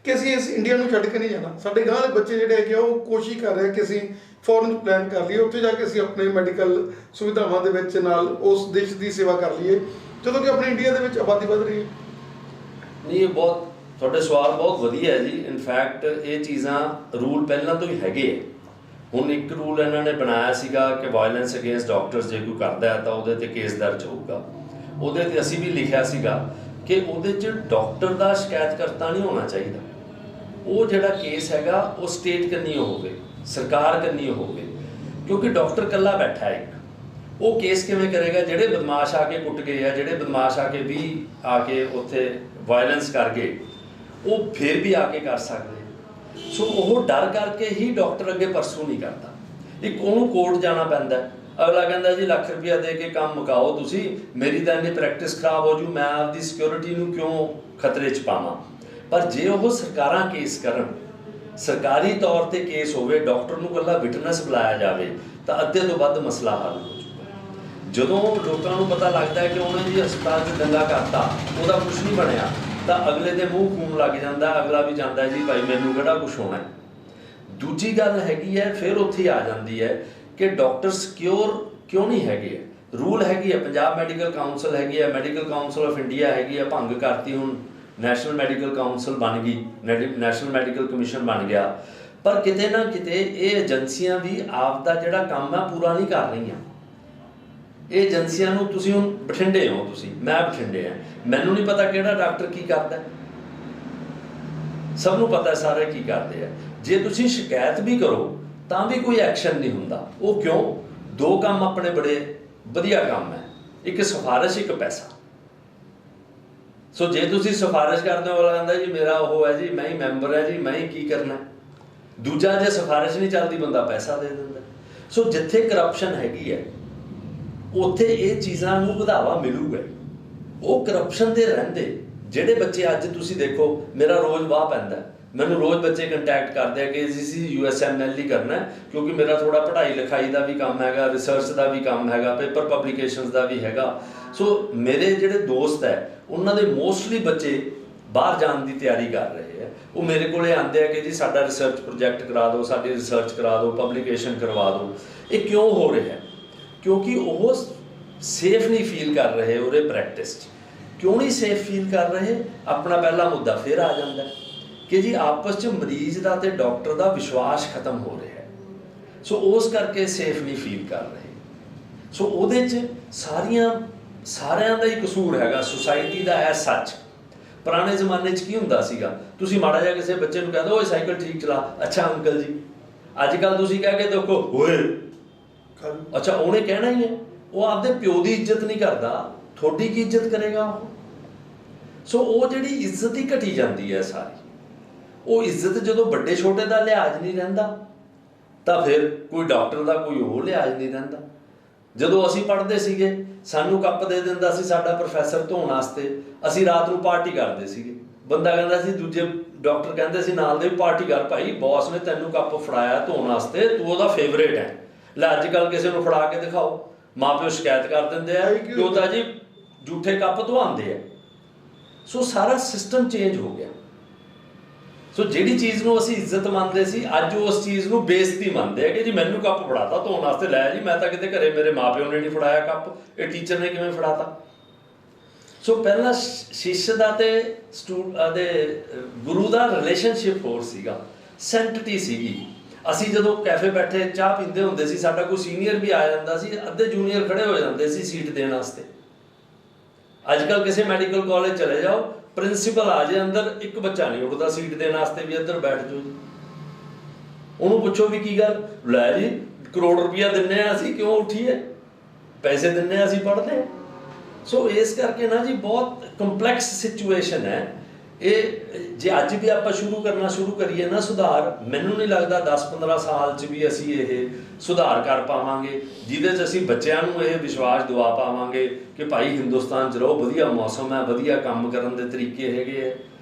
B: ਕਿ ਅਸੀਂ ਇਸ ਇੰਡੀਆ ਨੂੰ ਛੱਡ ਕੇ ਨਹੀਂ ਜਾਣਾ। ਸਾਡੇ ਗਾਂ ਦੇ ਬੱਚੇ ਜਿਹੜੇ ਹੈਗੇ ਉਹ ਕੋਸ਼ਿਸ਼ ਕਰ ਰਹੇ ਕਿ ਅਸੀਂ ਫੋਰਨ 'ਚ ਪਲਾਨ ਕਰ ਲਈਏ, ਉੱਥੇ ਜਾ ਕੇ ਅਸੀਂ ਆਪਣੇ ਮੈਡੀਕਲ ਸੁਵਿਧਾਵਾਂ ਦੇ ਵਿੱਚ ਨਾਲ ਉਸ ਦੇਸ਼ ਦੀ ਸੇਵਾ ਕਰ ਲਈਏ, ਜਦੋਂ ਕਿ ਆਪਣੀ ਇੰਡੀਆ ਦੇ ਵਿੱਚ ਆਬਾਦੀ ਵੱਧ ਰਹੀ ਹੈ।
C: ਨਹੀਂ, ਇਹ ਬਹੁਤ ਤੁਹਾਡੇ ਸਵਾਲ ਬਹੁਤ ਵਧੀਆ ਹੈ ਜੀ। ਇਨਫੈਕਟ ਇਹ ਚੀਜ਼ਾਂ ਰੂਲ ਪਹਿਲਾਂ ਤੋਂ ਹੀ ਹੈਗੇ ਹੈ। ਹੁਣ ਇੱਕ ਰੂਲ ਇਹਨਾਂ ਨੇ ਬਣਾਇਆ ਸੀਗਾ ਕਿ ਵਾਇਲੈਂਸ ਅਗੇਂਸਟ ਡਾਕਟਰਸ ਜੇ ਕੋਈ ਕਰਦਾ ਹੈ ਤਾਂ ਉਹਦੇ 'ਤੇ ਕੇਸ ਦਰਜ ਹੋਊਗਾ। ਉਹਦੇ 'ਤੇ ਅਸੀਂ ਵੀ ਲਿਖਿਆ ਸੀਗਾ ਕਿ ਉਹਦੇ 'ਚ ਡਾਕਟਰ ਦਾ ਸ਼ਿਕਾਇਤਕਰਤਾ ਨਹੀਂ ਹੋਣਾ ਚਾਹੀਦਾ। ਉਹ ਜਿਹੜਾ ਕੇਸ ਹੈਗਾ ਉਹ ਸਟੇਟ ਕੰਨੀ ਹੋਵੇ, ਸਰਕਾਰ ਕੰਨੀ ਹੋਵੇ, ਕਿਉਂਕਿ ਡਾਕਟਰ ਇਕੱਲਾ ਬੈਠਾ ਹੈ। ਉਹ ਕੇਸ ਕਿਵੇਂ ਕਰੇਗਾ? ਜਿਹੜੇ ਬਦਮਾਸ਼ ਆ ਕੇ ਕੁੱਟ ਗਏ ਆ, ਜਿਹੜੇ ਬਦਮਾਸ਼ ਆ ਕੇ ਵੀ ਆ ਕੇ ਉੱਥੇ ਵਾਇਲੈਂਸ ਕਰ ਗਏ, ਉਹ ਫਿਰ ਵੀ ਆ ਕੇ ਕਰ ਸਕਦੇ। ਸੋ ਉਹ ਡਰ ਕਰਕੇ ਹੀ ਡਾਕਟਰ ਅੱਗੇ ਪਰਸੂ ਨਹੀਂ ਕਰਦਾ। ਇੱਕ ਉਹਨੂੰ ਕੋਰਟ ਜਾਣਾ ਪੈਂਦਾ। ਅਗਲਾ ਕਹਿੰਦਾ ਜੀ ਲੱਖ ਰੁਪਇਆ ਦੇ ਕੇ ਕੰਮ ਮੁਕਾਓ ਤੁਸੀਂ, ਮੇਰੀ ਤਾਂ ਇੰਨੀ ਪ੍ਰੈਕਟਿਸ ਖਰਾਬ ਹੋ ਜੂ, ਮੈਂ ਆਪਦੀ ਸਿਕਿਉਰਿਟੀ ਨੂੰ ਕਿਉਂ ਖਤਰੇ 'ਚ ਪਾਵਾਂ। ਪਰ ਜੇ ਉਹ ਸਰਕਾਰਾਂ ਕੇਸ ਕਰਨ, ਸਰਕਾਰੀ ਤੌਰ 'ਤੇ ਕੇਸ ਹੋਵੇ, ਡਾਕਟਰ ਨੂੰ ਇਕੱਲਾ ਵਿਟਨੈਸ ਬੁਲਾਇਆ ਜਾਵੇ, ਤਾਂ ਅੱਧੇ ਤੋਂ ਵੱਧ ਮਸਲਾ ਹੱਲ ਹੋ ਜੂਗਾ। ਜਦੋਂ ਲੋਕਾਂ ਨੂੰ ਪਤਾ ਲੱਗਦਾ ਹੈ ਕਿ ਉਹਨੇ ਜੀ ਹਸਪਤਾਲ 'ਚ ਦੰਗਾ ਕਰਤਾ, ਉਹਦਾ ਕੁਛ ਨਹੀਂ ਬਣਿਆ, ਤਾਂ ਅਗਲੇ ਦੇ ਮੂੰਹ ਖੂਨ ਲੱਗ ਜਾਂਦਾ। ਅਗਲਾ ਵੀ ਜਾਂਦਾ ਜੀ ਭਾਈ ਮੈਨੂੰ ਕਿਹੜਾ ਕੁਛ ਹੋਣਾ। ਦੂਜੀ ਗੱਲ ਹੈਗੀ ਹੈ, ਫਿਰ ਉੱਥੇ ਆ ਜਾਂਦੀ ਹੈ ਕਿ ਡਾਕਟਰ ਸਿਕਿਉਰ ਕਿਉਂ ਨਹੀਂ ਹੈਗੇ। ਰੂਲ ਹੈਗੀ ਹੈ, ਪੰਜਾਬ ਮੈਡੀਕਲ ਕਾਉਂਸਲ ਹੈਗੀ ਹੈ, ਮੈਡੀਕਲ ਕਾਉਂਸਲ ਆਫ ਇੰਡੀਆ ਹੈਗੀ ਹੈ, ਭੰਗ ਕਰਤੀ, ਹੁਣ ਨੈਸ਼ਨਲ ਮੈਡੀਕਲ ਕਾਉਂਸਲ ਬਣ ਗਈ, ਨੈਸ਼ਨਲ ਮੈਡੀਕਲ ਕਮਿਸ਼ਨ ਬਣ ਗਿਆ। ਪਰ ਕਿਤੇ ਨਾ ਕਿਤੇ ਇਹ ਏਜੰਸੀਆਂ ਵੀ ਆਪ ਦਾ ਜਿਹੜਾ ਕੰਮ ਆ ਪੂਰਾ ਨਹੀਂ ਕਰ ਰਹੀਆਂ। ਇਹ ਏਜੰਸੀਆਂ ਨੂੰ ਤੁਸੀਂ ਹੁਣ ਬਠਿੰਡੇ ਹੋ, ਮੈਂ ਬਠਿੰਡੇ ਆ, ਮੈਨੂੰ ਨਹੀਂ ਪਤਾ ਕਿਹੜਾ ਡਾਕਟਰ ਕੀ ਕਰਦਾ, ਸਭ ਨੂੰ ਪਤਾ ਸਾਰੇ ਕੀ ਕਰਦੇ ਆ। ਜੇ ਤੁਸੀਂ ਸ਼ਿਕਾਇਤ ਵੀ ਕਰੋ ਤਾਂ ਵੀ ਕੋਈ ਐਕਸ਼ਨ ਨਹੀਂ ਹੁੰਦਾ। ਉਹ ਕਿਉਂ? ਦੋ ਕੰਮ ਆਪਣੇ ਬੜੇ ਵਧੀਆ ਕੰਮ ਹੈ, ਇੱਕ ਸਿਫਾਰਿਸ਼, ਇੱਕ ਪੈਸਾ। ਸੋ ਜੇ ਤੁਸੀਂ ਸਿਫਾਰਿਸ਼ ਕਰਦੇ ਹੋ, ਵਾਲਾ ਕਹਿੰਦਾ ਜੀ ਮੇਰਾ ਉਹ ਹੈ ਜੀ, ਮੈਂ ਹੀ ਮੈਂਬਰ ਹੈ ਜੀ, ਮੈਂ ਹੀ ਕੀ ਕਰਨਾ। ਦੂਜਾ, ਜੇ ਸਿਫਾਰਿਸ਼ ਨਹੀਂ ਚੱਲਦੀ ਬੰਦਾ ਪੈਸਾ ਦੇ ਦਿੰਦਾ। ਸੋ ਜਿੱਥੇ ਕਰਪਸ਼ਨ ਹੈਗੀ ਹੈ ਉੱਥੇ ਇਹ ਚੀਜ਼ਾਂ ਨੂੰ ਵਧਾਵਾ ਮਿਲੂਗਾ। ਉਹ ਕਰਪਸ਼ਨ ਦੇ ਰਹਿੰਦੇ ਜਿਹੜੇ ਬੱਚੇ ਅੱਜ ਤੁਸੀਂ ਦੇਖੋ, ਮੇਰਾ ਰੋਜ਼ ਵਾਹ ਪੈਂਦਾ, ਮੈਨੂੰ ਰੋਜ਼ ਬੱਚੇ ਕੰਟੈਕਟ ਕਰਦੇ ਆ ਕਿ ਅਸੀਂ USML ਹੀ ਕਰਨਾ, ਕਿਉਂਕਿ ਮੇਰਾ ਥੋੜਾ ਪੜ੍ਹਾਈ ਲਿਖਾਈ ਦਾ ਵੀ ਕੰਮ ਹੈਗਾ, ਰਿਸਰਚ ਦਾ ਵੀ ਕੰਮ ਹੈਗਾ, ਪੇਪਰ ਪਬਲੀਕੇਸ਼ਨਸ ਦਾ ਵੀ ਹੈਗਾ। ਸੋ ਮੇਰੇ ਜਿਹੜੇ ਦੋਸਤ ਹੈ ਉਹਨਾਂ ਦੇ ਮੋਸਟਲੀ ਬੱਚੇ ਬਾਹਰ ਜਾਣ ਦੀ ਤਿਆਰੀ ਕਰ ਰਹੇ ਆ। ਉਹ ਮੇਰੇ ਕੋਲੇ ਆਉਂਦੇ ਆ ਕਿ ਜੀ ਸਾਡਾ ਰਿਸਰਚ ਪ੍ਰੋਜੈਕਟ ਕਰਾ ਦਿਓ, ਸਾਡੀ ਰਿਸਰਚ ਕਰਾ ਦਿਓ, ਪਬਲੀਕੇਸ਼ਨ ਕਰਵਾ ਦਿਓ। ਇਹ ਕਿਉਂ ਹੋ ਰਿਹਾ? ਕਿਉਂਕਿ ਉਹ ਸੇਫ ਨਹੀਂ ਫੀਲ ਕਰ ਰਹੇ ਉਹਦੇ ਪ੍ਰੈਕਟਿਸ 'ਚ। ਕਿਉਂ ਨਹੀਂ ਸੇਫ ਫੀਲ ਕਰ ਰਹੇ? ਆਪਣਾ ਪਹਿਲਾ ਮੁੱਦਾ ਫਿਰ ਆ ਜਾਂਦਾ ਕਿ ਜੀ ਆਪਸ 'ਚ ਮਰੀਜ਼ ਦਾ ਤੇ ਡਾਕਟਰ ਦਾ ਵਿਸ਼ਵਾਸ ਖਤਮ ਹੋ ਰਿਹਾ ਹੈ। ਸੋ ਉਸ ਕਰਕੇ ਸੇਫ ਨਹੀਂ ਫੀਲ ਕਰ ਰਹੇ। ਸੋ ਉਹਦੇ 'ਚ ਸਾਰਿਆਂ ਦਾ ਹੀ ਕਸੂਰ ਹੈਗਾ, ਸੁਸਾਇਟੀ ਦਾ ਐ ਸੱਚ। ਪੁਰਾਣੇ ਜ਼ਮਾਨੇ 'ਚ ਕੀ ਹੁੰਦਾ ਸੀਗਾ, ਤੁਸੀਂ ਮਾੜਾ ਜਿਹਾ ਕਿਸੇ ਬੱਚੇ ਨੂੰ ਕਹਿ ਦਿਓ ਓਏ ਸਾਈਕਲ ਠੀਕ ਚਲਾ, ਅੱਛਾ ਅੰਕਲ ਜੀ। ਅੱਜ ਕੱਲ੍ਹ ਤੁਸੀਂ ਕਹਿ ਕੇ ਦੇਖੋ ਓਏ, ਅੱਛਾ ਉਹਨੇ ਕਹਿਣਾ ਹੀ ਹੈ। ਉਹ ਆਪਦੇ ਪਿਓ ਦੀ ਇੱਜ਼ਤ ਨਹੀਂ ਕਰਦਾ, ਤੁਹਾਡੀ ਕੀ ਇੱਜ਼ਤ ਕਰੇਗਾ ਉਹ? ਸੋ ਉਹ ਜਿਹੜੀ ਇੱਜ਼ਤ ਹੀ ਘਟੀ ਜਾਂਦੀ ਹੈ ਸਾਰੀ। ਉਹ ਇੱਜ਼ਤ ਜਦੋਂ ਵੱਡੇ ਛੋਟੇ ਦਾ ਲਿਹਾਜ਼ ਨਹੀਂ ਰਹਿੰਦਾ ਤਾਂ ਫਿਰ ਕੋਈ ਡਾਕਟਰ ਦਾ ਕੋਈ ਉਹ ਲਿਹਾਜ਼ ਨਹੀਂ ਰਹਿੰਦਾ। ਜਦੋਂ ਅਸੀਂ ਪੜ੍ਹਦੇ ਸੀਗੇ ਸਾਨੂੰ ਕੱਪ ਦੇ ਦਿੰਦਾ ਸੀ ਸਾਡਾ ਪ੍ਰੋਫੈਸਰ ਧੋਣ ਵਾਸਤੇ, ਅਸੀਂ ਰਾਤ ਨੂੰ ਪਾਰਟੀ ਕਰਦੇ ਸੀਗੇ। ਬੰਦਾ ਕਹਿੰਦਾ ਸੀ, ਦੂਜੇ ਡਾਕਟਰ ਕਹਿੰਦੇ ਸੀ ਨਾਲ ਦੇ, ਪਾਰਟੀ ਕਰ ਭਾਈ, ਬੌਸ ਨੇ ਤੈਨੂੰ ਕੱਪ ਫੜਾਇਆ ਧੋਣ ਵਾਸਤੇ, ਤੂੰ ਉਹਦਾ ਫੇਵਰੇਟ ਹੈ। ਲੈ ਅੱਜ ਕੱਲ੍ਹ ਕਿਸੇ ਨੂੰ ਫੜਾ ਕੇ ਦਿਖਾਓ, ਮਾਂ ਪਿਓ ਸ਼ਿਕਾਇਤ ਕਰ ਦਿੰਦੇ ਆ ਕਿ ਉਹ ਤਾਂ ਜੀ ਝੂਠੇ ਕੱਪ ਧਵਾਉਂਦੇ ਆ। ਸੋ ਸਾਰਾ ਸਿਸਟਮ ਚੇਂਜ ਹੋ ਗਿਆ। ਸੋ ਜਿਹੜੀ ਚੀਜ਼ ਨੂੰ ਅਸੀਂ ਇੱਜ਼ਤ ਮੰਨਦੇ ਸੀ, ਅੱਜ ਉਸ ਚੀਜ਼ ਨੂੰ ਬੇਇੱਜ਼ਤੀ ਮੰਨਦੇ ਆ ਕਿ ਜੀ ਮੈਨੂੰ ਕੱਪ ਫੜਾਤਾ ਧੋਣ ਵਾਸਤੇ, ਲੈ ਜੀ ਮੈਂ ਤਾਂ ਕਿਤੇ ਘਰੇ ਮੇਰੇ ਮਾਪਿਓ ਨੇ ਨਹੀਂ ਫੜਾਇਆ ਕੱਪ, ਇਹ ਟੀਚਰ ਨੇ ਕਿਵੇਂ ਫੜਾਤਾ। ਸੋ ਪਹਿਲਾਂ ਸ਼ਿਸ਼ ਦਾ ਤੇ ਗੁਰੂ ਦਾ ਰਿਲੇਸ਼ਨਸ਼ਿਪ ਹੋਰ ਸੀਗਾ, ਸੈਂਟਿਟੀ ਸੀਗੀ। ਅਸੀਂ ਜਦੋਂ ਕੈਫੇ ਬੈਠੇ ਚਾਹ ਪੀਂਦੇ ਹੁੰਦੇ ਸੀ, ਸਾਡਾ ਕੋਈ ਸੀਨੀਅਰ ਵੀ ਆ ਜਾਂਦਾ ਸੀ, ਅੱਧੇ ਜੂਨੀਅਰ ਖੜੇ ਹੋ ਜਾਂਦੇ ਸੀ ਸੀਟ ਦੇਣ ਵਾਸਤੇ। ਅੱਜ ਕੱਲ੍ਹ ਕਿਸੇ ਮੈਡੀਕਲ ਕਾਲਜ ਚਲੇ ਜਾਓ, ਪ੍ਰਿੰਸੀਪਲ ਆ ਜਾਏ ਅੰਦਰ, ਇੱਕ ਬੱਚਾ ਨਹੀਂ ਉੱਠਦਾ ਸੀਟ ਦੇਣ ਵਾਸਤੇ ਵੀ ਇੱਧਰ ਬੈਠ ਜਾਓ ਜੀ। ਉਹਨੂੰ ਪੁੱਛੋ ਵੀ ਕੀ ਗੱਲ, ਲੈ ਜੀ ਕਰੋੜ ਰੁਪਈਆ ਦਿੰਦੇ ਆ ਅਸੀਂ, ਕਿਉਂ ਉੱਠੀਏ, ਪੈਸੇ ਦਿੰਦੇ ਆ ਅਸੀਂ ਪੜ੍ਹਦੇ। ਸੋ ਇਸ ਕਰਕੇ ਨਾ ਜੀ ਬਹੁਤ ਕੰਪਲੈਕਸ ਸਿਚੁਏਸ਼ਨ ਹੈ ਇਹ। ਜੇ ਅੱਜ ਵੀ ਆਪਾਂ ਸ਼ੁਰੂ ਕਰੀਏ ਨਾ ਸੁਧਾਰ, ਮੈਨੂੰ ਨਹੀਂ ਲੱਗਦਾ 10-15 ਸਾਲ 'ਚ ਵੀ ਅਸੀਂ ਇਹ ਸੁਧਾਰ ਕਰ ਪਾਵਾਂਗੇ, ਜਿਹਦੇ 'ਚ ਅਸੀਂ ਬੱਚਿਆਂ ਨੂੰ ਇਹ ਵਿਸ਼ਵਾਸ ਦਿਵਾ ਪਾਵਾਂਗੇ ਕਿ ਭਾਈ ਹਿੰਦੁਸਤਾਨ 'ਚ ਰਹੋ, ਵਧੀਆ ਮੌਸਮ ਹੈ, ਵਧੀਆ ਕੰਮ ਕਰਨ ਦੇ ਤਰੀਕੇ ਹੈਗੇ ਹੈ,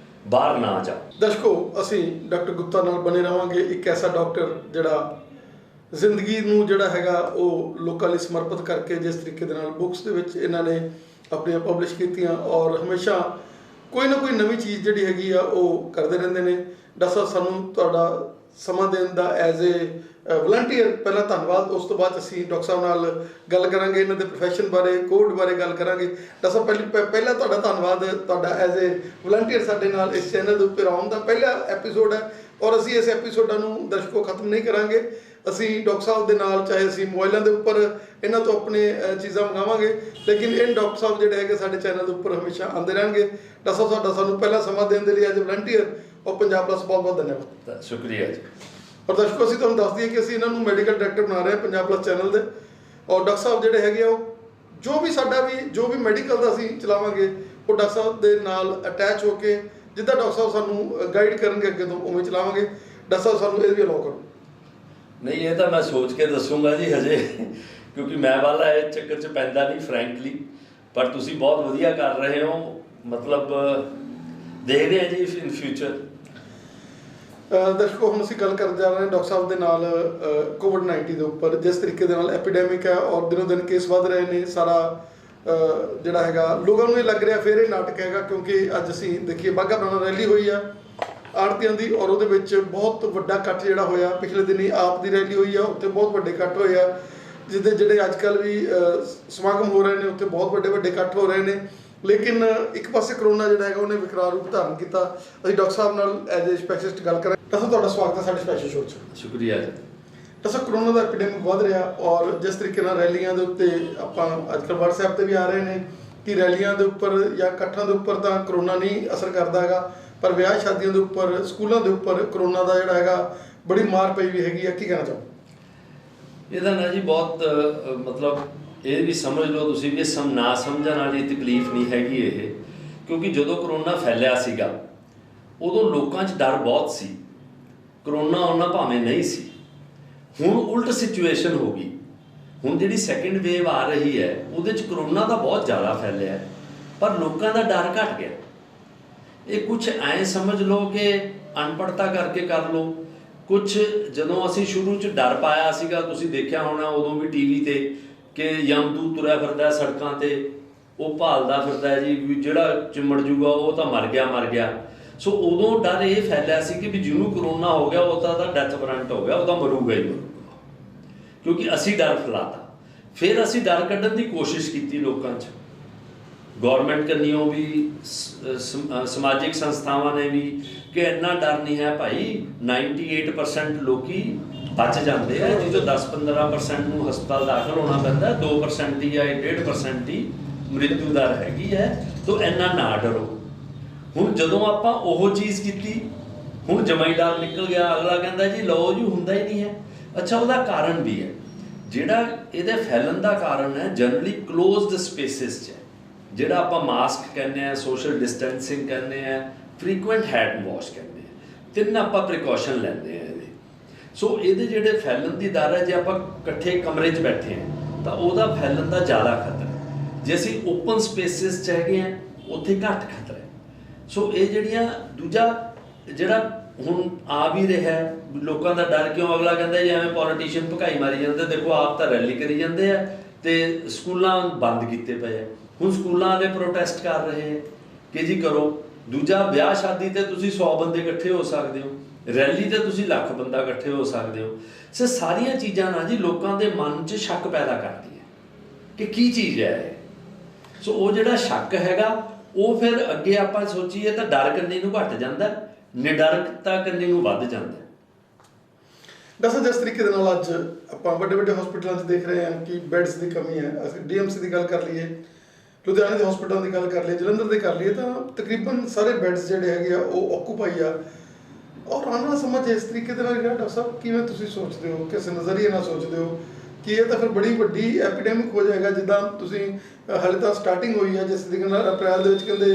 C: ਬਾਹਰ ਨਾ ਜਾਓ।
B: ਦਰਸ਼ਕੋ, ਅਸੀਂ ਡਾਕਟਰ ਗੁਪਤਾ ਨਾਲ ਬਣੇ ਰਹਾਂਗੇ, ਇੱਕ ਐਸਾ ਡਾਕਟਰ ਜਿਹੜਾ ਜ਼ਿੰਦਗੀ ਨੂੰ ਜਿਹੜਾ ਹੈਗਾ ਉਹ ਲੋਕਾਂ ਲਈ ਸਮਰਪਿਤ ਕਰਕੇ, ਜਿਸ ਤਰੀਕੇ ਦੇ ਨਾਲ ਬੁੱਕਸ ਦੇ ਵਿੱਚ ਇਹਨਾਂ ਨੇ ਆਪਣੀਆਂ ਪਬਲਿਸ਼ ਕੀਤੀਆਂ ਔਰ ਹਮੇਸ਼ਾ ਕੋਈ ਨਾ ਕੋਈ ਨਵੀਂ ਚੀਜ਼ ਜਿਹੜੀ ਹੈਗੀ ਆ ਉਹ ਕਰਦੇ ਰਹਿੰਦੇ ਨੇ। ਡਾਕਟਰ ਸਾਹਿਬ, ਸਾਨੂੰ ਤੁਹਾਡਾ ਸਮਾਂ ਦੇਣ ਦਾ ਐਜ਼ ਏ ਵਲੰਟੀਅਰ ਪਹਿਲਾਂ ਧੰਨਵਾਦ। ਉਸ ਤੋਂ ਬਾਅਦ ਅਸੀਂ ਡਾਕਟਰ ਸਾਹਿਬ ਨਾਲ ਗੱਲ ਕਰਾਂਗੇ, ਇਹਨਾਂ ਦੇ ਪ੍ਰੋਫੈਸ਼ਨ ਬਾਰੇ, ਕੋਡ ਬਾਰੇ ਗੱਲ ਕਰਾਂਗੇ। ਡਾਕਟਰ ਸਾਹਿਬ, ਪਹਿਲਾਂ ਤੁਹਾਡਾ ਧੰਨਵਾਦ, ਤੁਹਾਡਾ ਐਜ਼ ਏ ਵਲੰਟੀਅਰ ਸਾਡੇ ਨਾਲ ਇਸ ਚੈਨਲ ਦੇ ਉੱਪਰ ਆਉਣ ਦਾ। ਪਹਿਲਾ ਐਪੀਸੋਡ ਹੈ ਔਰ ਅਸੀਂ ਇਸ ਐਪੀਸੋਡਾਂ ਨੂੰ ਦਰਸ਼ਕੋ ਖਤਮ ਨਹੀਂ ਕਰਾਂਗੇ। ਅਸੀਂ ਡਾਕਟਰ ਸਾਹਿਬ ਦੇ ਨਾਲ, ਚਾਹੇ ਅਸੀਂ ਮੋਬਾਈਲਾਂ ਦੇ ਉੱਪਰ ਇਹਨਾਂ ਤੋਂ ਆਪਣੇ ਚੀਜ਼ਾਂ ਮੰਗਾਵਾਂਗੇ, ਲੇਕਿਨ ਇਹ ਡਾਕਟਰ ਸਾਹਿਬ ਜਿਹੜੇ ਹੈਗੇ ਸਾਡੇ ਚੈਨਲ ਦੇ ਉੱਪਰ ਹਮੇਸ਼ਾ ਆਉਂਦੇ ਰਹਿਣਗੇ। ਡਾਕਟਰ ਸਾਹਿਬ, ਤੁਹਾਡਾ ਸਾਨੂੰ ਪਹਿਲਾਂ ਸਮਾਂ ਦੇਣ ਦੇ ਲਈ ਐਜ਼ ਏ ਵਲੰਟੀਅਰ ਔਰ ਪੰਜਾਬ ਪਲੱਸ ਬਹੁਤ ਬਹੁਤ ਧੰਨਵਾਦ।
C: ਸ਼ੁਕਰੀਆ ਜੀ।
B: ਔਰ ਦਰਸ਼ਕੋ, ਅਸੀਂ ਤੁਹਾਨੂੰ ਦੱਸ ਦਈਏ ਕਿ ਅਸੀਂ ਇਹਨਾਂ ਨੂੰ ਮੈਡੀਕਲ ਡਾਇਰੈਕਟਰ ਬਣਾ ਰਹੇ ਹਾਂ ਪੰਜਾਬ ਪਲੱਸ ਚੈਨਲ ਦੇ। ਔਰ ਡਾਕਟਰ ਸਾਹਿਬ ਜਿਹੜੇ ਹੈਗੇ ਆ ਉਹ ਜੋ ਵੀ ਮੈਡੀਕਲ ਦਾ ਅਸੀਂ ਚਲਾਵਾਂਗੇ, ਉਹ ਡਾਕਟਰ ਸਾਹਿਬ ਦੇ ਨਾਲ ਅਟੈਚ ਹੋ ਕੇ, ਜਿੱਦਾਂ ਡਾਕਟਰ ਸਾਹਿਬ ਸਾਨੂੰ ਗਾਈਡ ਕਰਨਗੇ ਅੱਗੇ ਤੋਂ, ਉਵੇਂ ਚਲਾਵਾਂਗੇ। ਡਾਕਟਰ ਸਾਹਿਬ, ਸਾਨੂੰ ਇਹ ਵੀ ਅਲਾਓ ਕਰੋ।
C: ਨਹੀਂ, ਇਹ ਤਾਂ ਮੈਂ ਸੋਚ ਕੇ ਦੱਸੂਗਾ ਜੀ ਹਜੇ, ਕਿਉਂਕਿ ਮੈਂ ਵਾਲਾ ਇਹ ਚੱਕਰ 'ਚ ਪੈਂਦਾ ਨਹੀਂ ਫਰੈਂਕਲੀ। ਪਰ ਤੁਸੀਂ ਬਹੁਤ ਵਧੀਆ ਕਰ ਰਹੇ ਹੋ, ਮਤਲਬ ਦੇਖਦੇ ਹਾਂ ਜੀ ਇਨ ਫਿਊਚਰ।
B: ਦਰਸ਼ਕੋ, ਹੁਣ ਅਸੀਂ ਗੱਲ ਕਰਨ ਜਾ ਰਹੇ ਹਾਂ ਡਾਕਟਰ ਸਾਹਿਬ ਦੇ ਨਾਲ ਕੋਵਿਡ-19 ਦੇ ਉੱਪਰ। ਜਿਸ ਤਰੀਕੇ ਦੇ ਨਾਲ ਐਪੀਡੈਮਿਕ ਹੈ ਔਰ ਦਿਨੋਂ ਦਿਨ ਕੇਸ ਵੱਧ ਰਹੇ ਨੇ, ਸਾਰਾ ਜਿਹੜਾ ਹੈਗਾ ਲੋਕਾਂ ਨੂੰ ਇਹ ਲੱਗ ਰਿਹਾ ਫਿਰ ਇਹ ਨਾਟਕ ਹੈਗਾ, ਕਿਉਂਕਿ ਅੱਜ ਅਸੀਂ ਦੇਖੀਏ ਬਾਘਾ ਪੁਰਾਣਾ ਰੈਲੀ ਹੋਈ ਆ ਆੜ੍ਹਤੀਆਂ ਦੀ, ਔਰ ਉਹਦੇ ਵਿੱਚ ਬਹੁਤ ਵੱਡਾ ਇਕੱਠ ਜਿਹੜਾ ਹੋਇਆ। ਪਿਛਲੇ ਦਿਨੀ ਆਪ ਦੀ ਰੈਲੀ ਹੋਈ ਆ, ਉੱਥੇ ਬਹੁਤ ਵੱਡੇ ਇਕੱਠ ਹੋਏ ਆ, ਜਿਹਦੇ ਜਿਹੜੇ ਅੱਜ ਕੱਲ੍ਹ ਵੀ ਸਮਾਗਮ ਹੋ ਰਹੇ ਨੇ, ਉੱਥੇ ਬਹੁਤ ਵੱਡੇ ਇਕੱਠ ਹੋ ਰਹੇ ਨੇ। ਲੇਕਿਨ ਇੱਕ ਪਾਸੇ ਕਰੋਨਾ ਜਿਹੜਾ ਹੈਗਾ ਉਹਨੇ ਵਿਕਰਾਲ ਰੂਪ ਧਾਰਨ ਕੀਤਾ। ਅਸੀਂ ਡਾਕਟਰ ਸਾਹਿਬ ਨਾਲ ਐਜ਼ ਏ ਸਪੈਸ਼ਲਿਸਟ ਗੱਲ ਕਰਾਂਗੇ। ਡਾਕਟਰ ਸਾਹਿਬ ਤੁਹਾਡਾ ਸਵਾਗਤ ਹੈ ਸਾਡੇ ਸਪੈਸ਼ਲ ਸ਼ੋਅ 'ਚ।
C: ਸ਼ੁਕਰੀਆ ਜੀ।
B: ਡਾਕਟਰ ਸਾਹਿਬ ਕਰੋਨਾ ਦਾ ਐਪੀਡੈਮਿਕ ਵੱਧ ਰਿਹਾ ਔਰ ਜਿਸ ਤਰੀਕੇ ਨਾਲ ਰੈਲੀਆਂ ਦੇ ਉੱਤੇ ਆਪਾਂ ਅੱਜ ਕੱਲ੍ਹ WhatsApp ਤੇ ਵੀ ਆ ਰਹੇ ਨੇ ਕਿ ਰੈਲੀਆਂ ਦੇ ਉੱਪਰ ਜਾਂ ਇਕੱਠਾਂ ਦੇ ਉੱਪਰ ਤਾਂ ਕਰੋਨਾ ਨਹੀਂ ਅਸਰ ਕਰਦਾ ਹੈਗਾ, ਪਰ ਵਿਆਹ ਸ਼ਾਦੀਆਂ ਦੇ ਉੱਪਰ, ਸਕੂਲਾਂ ਦੇ ਉੱਪਰ ਕਰੋਨਾ ਦਾ ਜਿਹੜਾ ਹੈਗਾ ਬੜੀ ਮਾਰ ਪਈ ਵੀ ਹੈਗੀ ਆ, ਕੀ ਕਹਿਣਾ ਚਾਹੋ?
C: ਇਹਦਾ ਨਾ ਜੀ ਬਹੁਤ ਮਤਲਬ ਇਹ ਵੀ ਸਮਝ ਲਓ ਤੁਸੀਂ ਵੀ ਨਾ ਸਮਝਣ ਵਾਲੀ ਤਕਲੀਫ ਨਹੀਂ ਹੈਗੀ ਇਹ, ਕਿਉਂਕਿ ਜਦੋਂ ਕਰੋਨਾ ਫੈਲਿਆ ਸੀਗਾ ਉਦੋਂ ਲੋਕਾਂ 'ਚ ਡਰ ਬਹੁਤ ਸੀ। ਕਰੋਨਾ ਉਹਨਾਂ ਭਾਵੇਂ ਨਹੀਂ ਸੀ, ਹੁਣ ਉਲਟ ਸਿਚੁਏਸ਼ਨ ਹੋ ਗਈ। ਹੁਣ ਜਿਹੜੀ ਸੈਕਿੰਡ ਵੇਵ ਆ ਰਹੀ ਹੈ ਉਹਦੇ 'ਚ ਕਰੋਨਾ ਤਾਂ ਬਹੁਤ ਜ਼ਿਆਦਾ ਫੈਲਿਆ ਪਰ ਲੋਕਾਂ ਦਾ ਡਰ ਘਟ ਗਿਆ। ਇਹ ਕੁਝ ਐਂ ਸਮਝ ਲਓ ਕਿ ਅਨਪੜ੍ਹਤਾ ਕਰਕੇ ਕਰ ਲਓ। ਕੁਝ ਜਦੋਂ ਅਸੀਂ ਸ਼ੁਰੂ 'ਚ ਡਰ ਪਾਇਆ ਸੀਗਾ, ਤੁਸੀਂ ਦੇਖਿਆ ਹੋਣਾ ਉਦੋਂ ਵੀ ਟੀਵੀ ਤੇ ਕਿ ਯਮਦੂਤ ਤੁਰਿਆ ਫਿਰਦਾ ਸੜਕਾਂ ਤੇ, ਉਹ ਭਾਲਦਾ ਫਿਰਦਾ ਜੀ ਵੀ ਜਿਹੜਾ ਚਿੰਮੜ ਜੂਗਾ ਉਹ ਤਾਂ ਮਰ ਗਿਆ। ਸੋ ਉਦੋਂ ਡਰ ਇਹ ਫੈਲਿਆ ਸੀ ਕਿ ਵੀ ਜਿਹਨੂੰ ਕਰੋਨਾ ਹੋ ਗਿਆ ਉਹ ਤਾਂ ਡੈਥ ਵਾਰੰਟ ਹੋ ਗਿਆ, ਉਹ ਤਾਂ ਮਰੂਗਾ ਹੀ ਮਰੂਗਾ, ਕਿਉਂਕਿ ਅਸੀਂ ਡਰ ਫੈਲਾਤਾ। ਫਿਰ ਅਸੀਂ ਡਰ ਕੱਢਣ ਦੀ ਕੋਸ਼ਿਸ਼ ਕੀਤੀ ਲੋਕਾਂ 'ਚ, ਗੌਰਮੈਂਟ ਕੰਨਿਓ ਵੀ, ਸਮਾਜਿਕ ਸੰਸਥਾਵਾਂ ਨੇ ਵੀ, ਕਿ ਇੰਨਾ ਡਰ ਨਹੀਂ ਹੈ ਭਾਈ, 98% ਲੋਕੀ ਬਚ ਜਾਂਦੇ ਆ, ਜਿਹਦੇ 10-15% ਨੂੰ ਹਸਪਤਾਲ ਦਾਖਲ ਹੋਣਾ ਪੈਂਦਾ, 2% ਦੀ ਜਾਂ 1.5% ਦੀ ਮ੍ਰਿਤੂ ਦਰ ਹੈਗੀ ਹੈ, ਤਾਂ ਇੰਨਾ ਨਾ ਡਰੋ। ਹੁਣ ਜਦੋਂ ਆਪਾਂ ਉਹ ਚੀਜ਼ ਕੀਤੀ, ਹੁਣ ਜਮਾਈਦਾਰ ਨਿਕਲ ਗਿਆ, ਅਗਲਾ ਕਹਿੰਦਾ ਜੀ ਲਓ ਜੀ ਹੁੰਦਾ ਹੀ ਨਹੀਂ ਹੈ। ਅੱਛਾ, ਉਹਦਾ ਕਾਰਨ ਵੀ ਹੈ। ਜਿਹੜਾ ਇਹਦੇ ਫੈਲਣ ਦਾ ਕਾਰਨ ਹੈ ਜਨਰਲੀ ਕਲੋਜ਼ਡ ਸਪੇਸਿਸ 'ਚ, ਜਿਹੜਾ ਆਪਾਂ ਮਾਸਕ ਕਹਿੰਦੇ ਆ, ਸੋਸ਼ਲ ਡਿਸਟੈਂਸਿੰਗ ਕਹਿੰਦੇ ਆ, ਫਰੀਕੁਐਂਟ ਹੈਂਡ ਵਾਸ਼ ਕਹਿੰਦੇ ਆ, ਤਿੰਨ ਆਪਾਂ ਪ੍ਰੀਕਾਸ਼ਨ ਲੈਂਦੇ ਆ ਇਹਦੇ। ਸੋ ਇਹਦੇ ਜਿਹੜੇ ਫੈਲਣ ਦੀ ਦਰ ਹੈ, ਜੇ ਆਪਾਂ ਇਕੱਠੇ ਕਮਰੇ 'ਚ ਬੈਠੇ ਹਾਂ ਤਾਂ ਉਹਦਾ ਫੈਲਣ ਦਾ ਜ਼ਿਆਦਾ ਖਤਰਾ ਹੈ। ਜੇ ਅਸੀਂ ਓਪਨ ਸਪੇਸਿਸ 'ਚ ਹੈਗੇ ਹਾਂ ਉੱਥੇ ਘੱਟ ਖਤਰਾ ਹੈ। ਸੋ ਇਹ ਜਿਹੜੀਆਂ ਦੂਜਾ ਜਿਹੜਾ ਹੁਣ ਆ ਵੀ ਰਿਹਾ ਲੋਕਾਂ ਦਾ ਡਰ ਕਿਉਂ, ਅਗਲਾ ਕਹਿੰਦਾ ਜੀ ਐਵੇਂ ਪੋਲੀਟੀਸ਼ੀਅਨ ਭਕਾਈ ਮਾਰੀ ਜਾਂਦੇ, ਦੇਖੋ ਆਪ ਤਾਂ ਰੈਲੀ ਕਰੀ ਜਾਂਦੇ ਆ ਤੇ ਸਕੂਲਾਂ ਬੰਦ ਕੀਤੇ ਪਏ ਆ। ਹੁਣ ਸਕੂਲਾਂ ਵਾਲੇ ਪ੍ਰੋਟੈਸਟ ਕਰ ਰਹੇ ਕਿ ਜੀ ਕਰੋ। ਦੂਜਾ, ਵਿਆਹ ਸ਼ਾਦੀ ਤੇ ਤੁਸੀਂ 100 ਬੰਦੇ ਇਕੱਠੇ ਹੋ ਸਕਦੇ ਹੋ, ਰੈਲੀ ਤੇ ਤੁਸੀਂ ਲੱਖ ਬੰਦਾ ਇਕੱਠੇ ਹੋ ਸਕਦੇ ਹੋ। ਸੋ ਸਾਰੀਆਂ ਚੀਜ਼ਾਂ ਨਾ ਜੀ ਲੋਕਾਂ ਦੇ ਮਨ 'ਚ ਸ਼ੱਕ ਪੈਦਾ ਕਰਦੀ ਹੈ ਕਿ ਕੀ ਚੀਜ਼ ਹੈ ਇਹ। ਸੋ ਉਹ ਜਿਹੜਾ ਸ਼ੱਕ ਹੈਗਾ ਉਹ ਫਿਰ ਅੱਗੇ ਆਪਾਂ ਸੋਚੀਏ ਤਾਂ ਡਰ ਕੰਨੀ ਨੂੰ ਘਟ ਜਾਂਦਾ, ਨਿਡਰਤਾ ਕੰਨੀ ਨੂੰ ਵੱਧ ਜਾਂਦਾ।
B: ਦੱਸੋ ਜਿਸ ਤਰੀਕੇ ਦੇ ਨਾਲ ਅੱਜ ਆਪਾਂ ਵੱਡੇ ਹਸਪੀਟਲਾਂ 'ਚ ਦੇਖ ਰਹੇ ਹਾਂ ਕਿ ਬੈੱਡਸ ਦੀ ਕਮੀ ਹੈ, ਅਸੀਂ DMC ਦੀ ਗੱਲ ਕਰ ਲਈਏ, ਲੁਧਿਆਣੇ ਦੇ ਹਸਪੀਟਲਾਂ ਦੀ ਗੱਲ ਕਰ ਲਈਏ, ਜਲੰਧਰ ਦੀ ਕਰ ਲਈਏ, ਤਾਂ ਤਕਰੀਬਨ ਸਾਰੇ ਬੈੱਡਸ ਜਿਹੜੇ ਹੈਗੇ ਆ ਉਹ ਆਕੂਪਾਈ ਆ। ਔਰ ਆਉਣ ਵਾਲਾ ਸਮਾਂ ਇਸ ਤਰੀਕੇ ਦੇ ਨਾਲ ਰਿਹਾ, ਡਾਕਟਰ ਸਾਹਿਬ ਕਿਵੇਂ ਤੁਸੀਂ ਸੋਚਦੇ ਹੋ, ਕਿਸ ਨਜ਼ਰੀਏ ਨਾਲ ਸੋਚਦੇ ਹੋ ਕਿ ਇਹ ਤਾਂ ਫਿਰ ਬੜੀ ਵੱਡੀ ਐਪੀਡੈਮਿਕ ਹੋ ਜਾਏਗਾ? ਜਿੱਦਾਂ ਤੁਸੀਂ ਹਾਲੇ ਤਾਂ ਸਟਾਰਟਿੰਗ ਹੋਈ ਹੈ, ਜਿਸ ਤਰੀਕੇ ਨਾਲ ਅਪ੍ਰੈਲ ਦੇ ਵਿੱਚ ਕਹਿੰਦੇ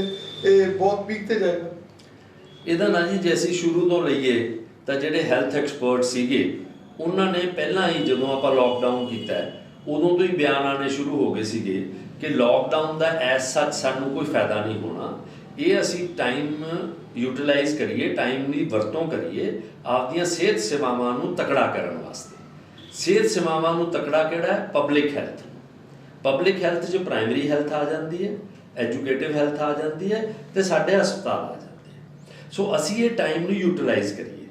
B: ਇਹ ਬਹੁਤ ਪੀਕ ਤੇ ਜਾਏਗਾ।
C: ਇਹਦਾ ਨਾ ਜੀ ਜੇ ਅਸੀਂ ਸ਼ੁਰੂ ਤੋਂ ਲਈਏ ਤਾਂ ਜਿਹੜੇ ਹੈਲਥ ਐਕਸਪਰਟ ਸੀਗੇ ਉਹਨਾਂ ਨੇ ਪਹਿਲਾਂ ਹੀ, ਜਦੋਂ ਆਪਾਂ ਲੋਕਡਾਊਨ ਕੀਤਾ ਉਦੋਂ ਤੋਂ ਹੀ ਬਿਆਨ ਆਉਣੇ ਸ਼ੁਰੂ ਹੋ ਗਏ ਸੀਗੇ ਕਿ ਲੋਕਡਾਊਨ ਦਾ ਐਜ਼ ਸੱਚ ਸਾਨੂੰ ਕੋਈ ਫਾਇਦਾ ਨਹੀਂ ਹੋਣਾ, ਇਹ ਅਸੀਂ ਟਾਈਮ ਯੂਟਿਲਾਈਜ਼ ਕਰੀਏ, ਟਾਈਮ ਦੀ ਵਰਤੋਂ ਕਰੀਏ ਆਪਦੀਆਂ ਸਿਹਤ ਸੇਵਾਵਾਂ ਨੂੰ ਤਕੜਾ ਕਰਨ ਵਾਸਤੇ। ਸਿਹਤ ਸੇਵਾਵਾਂ ਨੂੰ ਤਕੜਾ ਕਿਹੜਾ ਹੈ? Public health. ਪਬਲਿਕ ਹੈਲਥ 'ਚ ਪ੍ਰਾਇਮਰੀ ਹੈਲਥ ਆ ਜਾਂਦੀ ਹੈ, ਐਜੂਕੇਟਿਵ ਹੈਲਥ ਆ ਜਾਂਦੀ ਹੈ ਤੇ ਸਾਡੇ ਹਸਪਤਾਲ ਆ ਜਾਂਦੇ ਹੈ। ਸੋ ਅਸੀਂ ਇਹ ਟਾਈਮ ਨੂੰ ਯੂਟਿਲਾਈਜ਼ ਕਰੀਏ।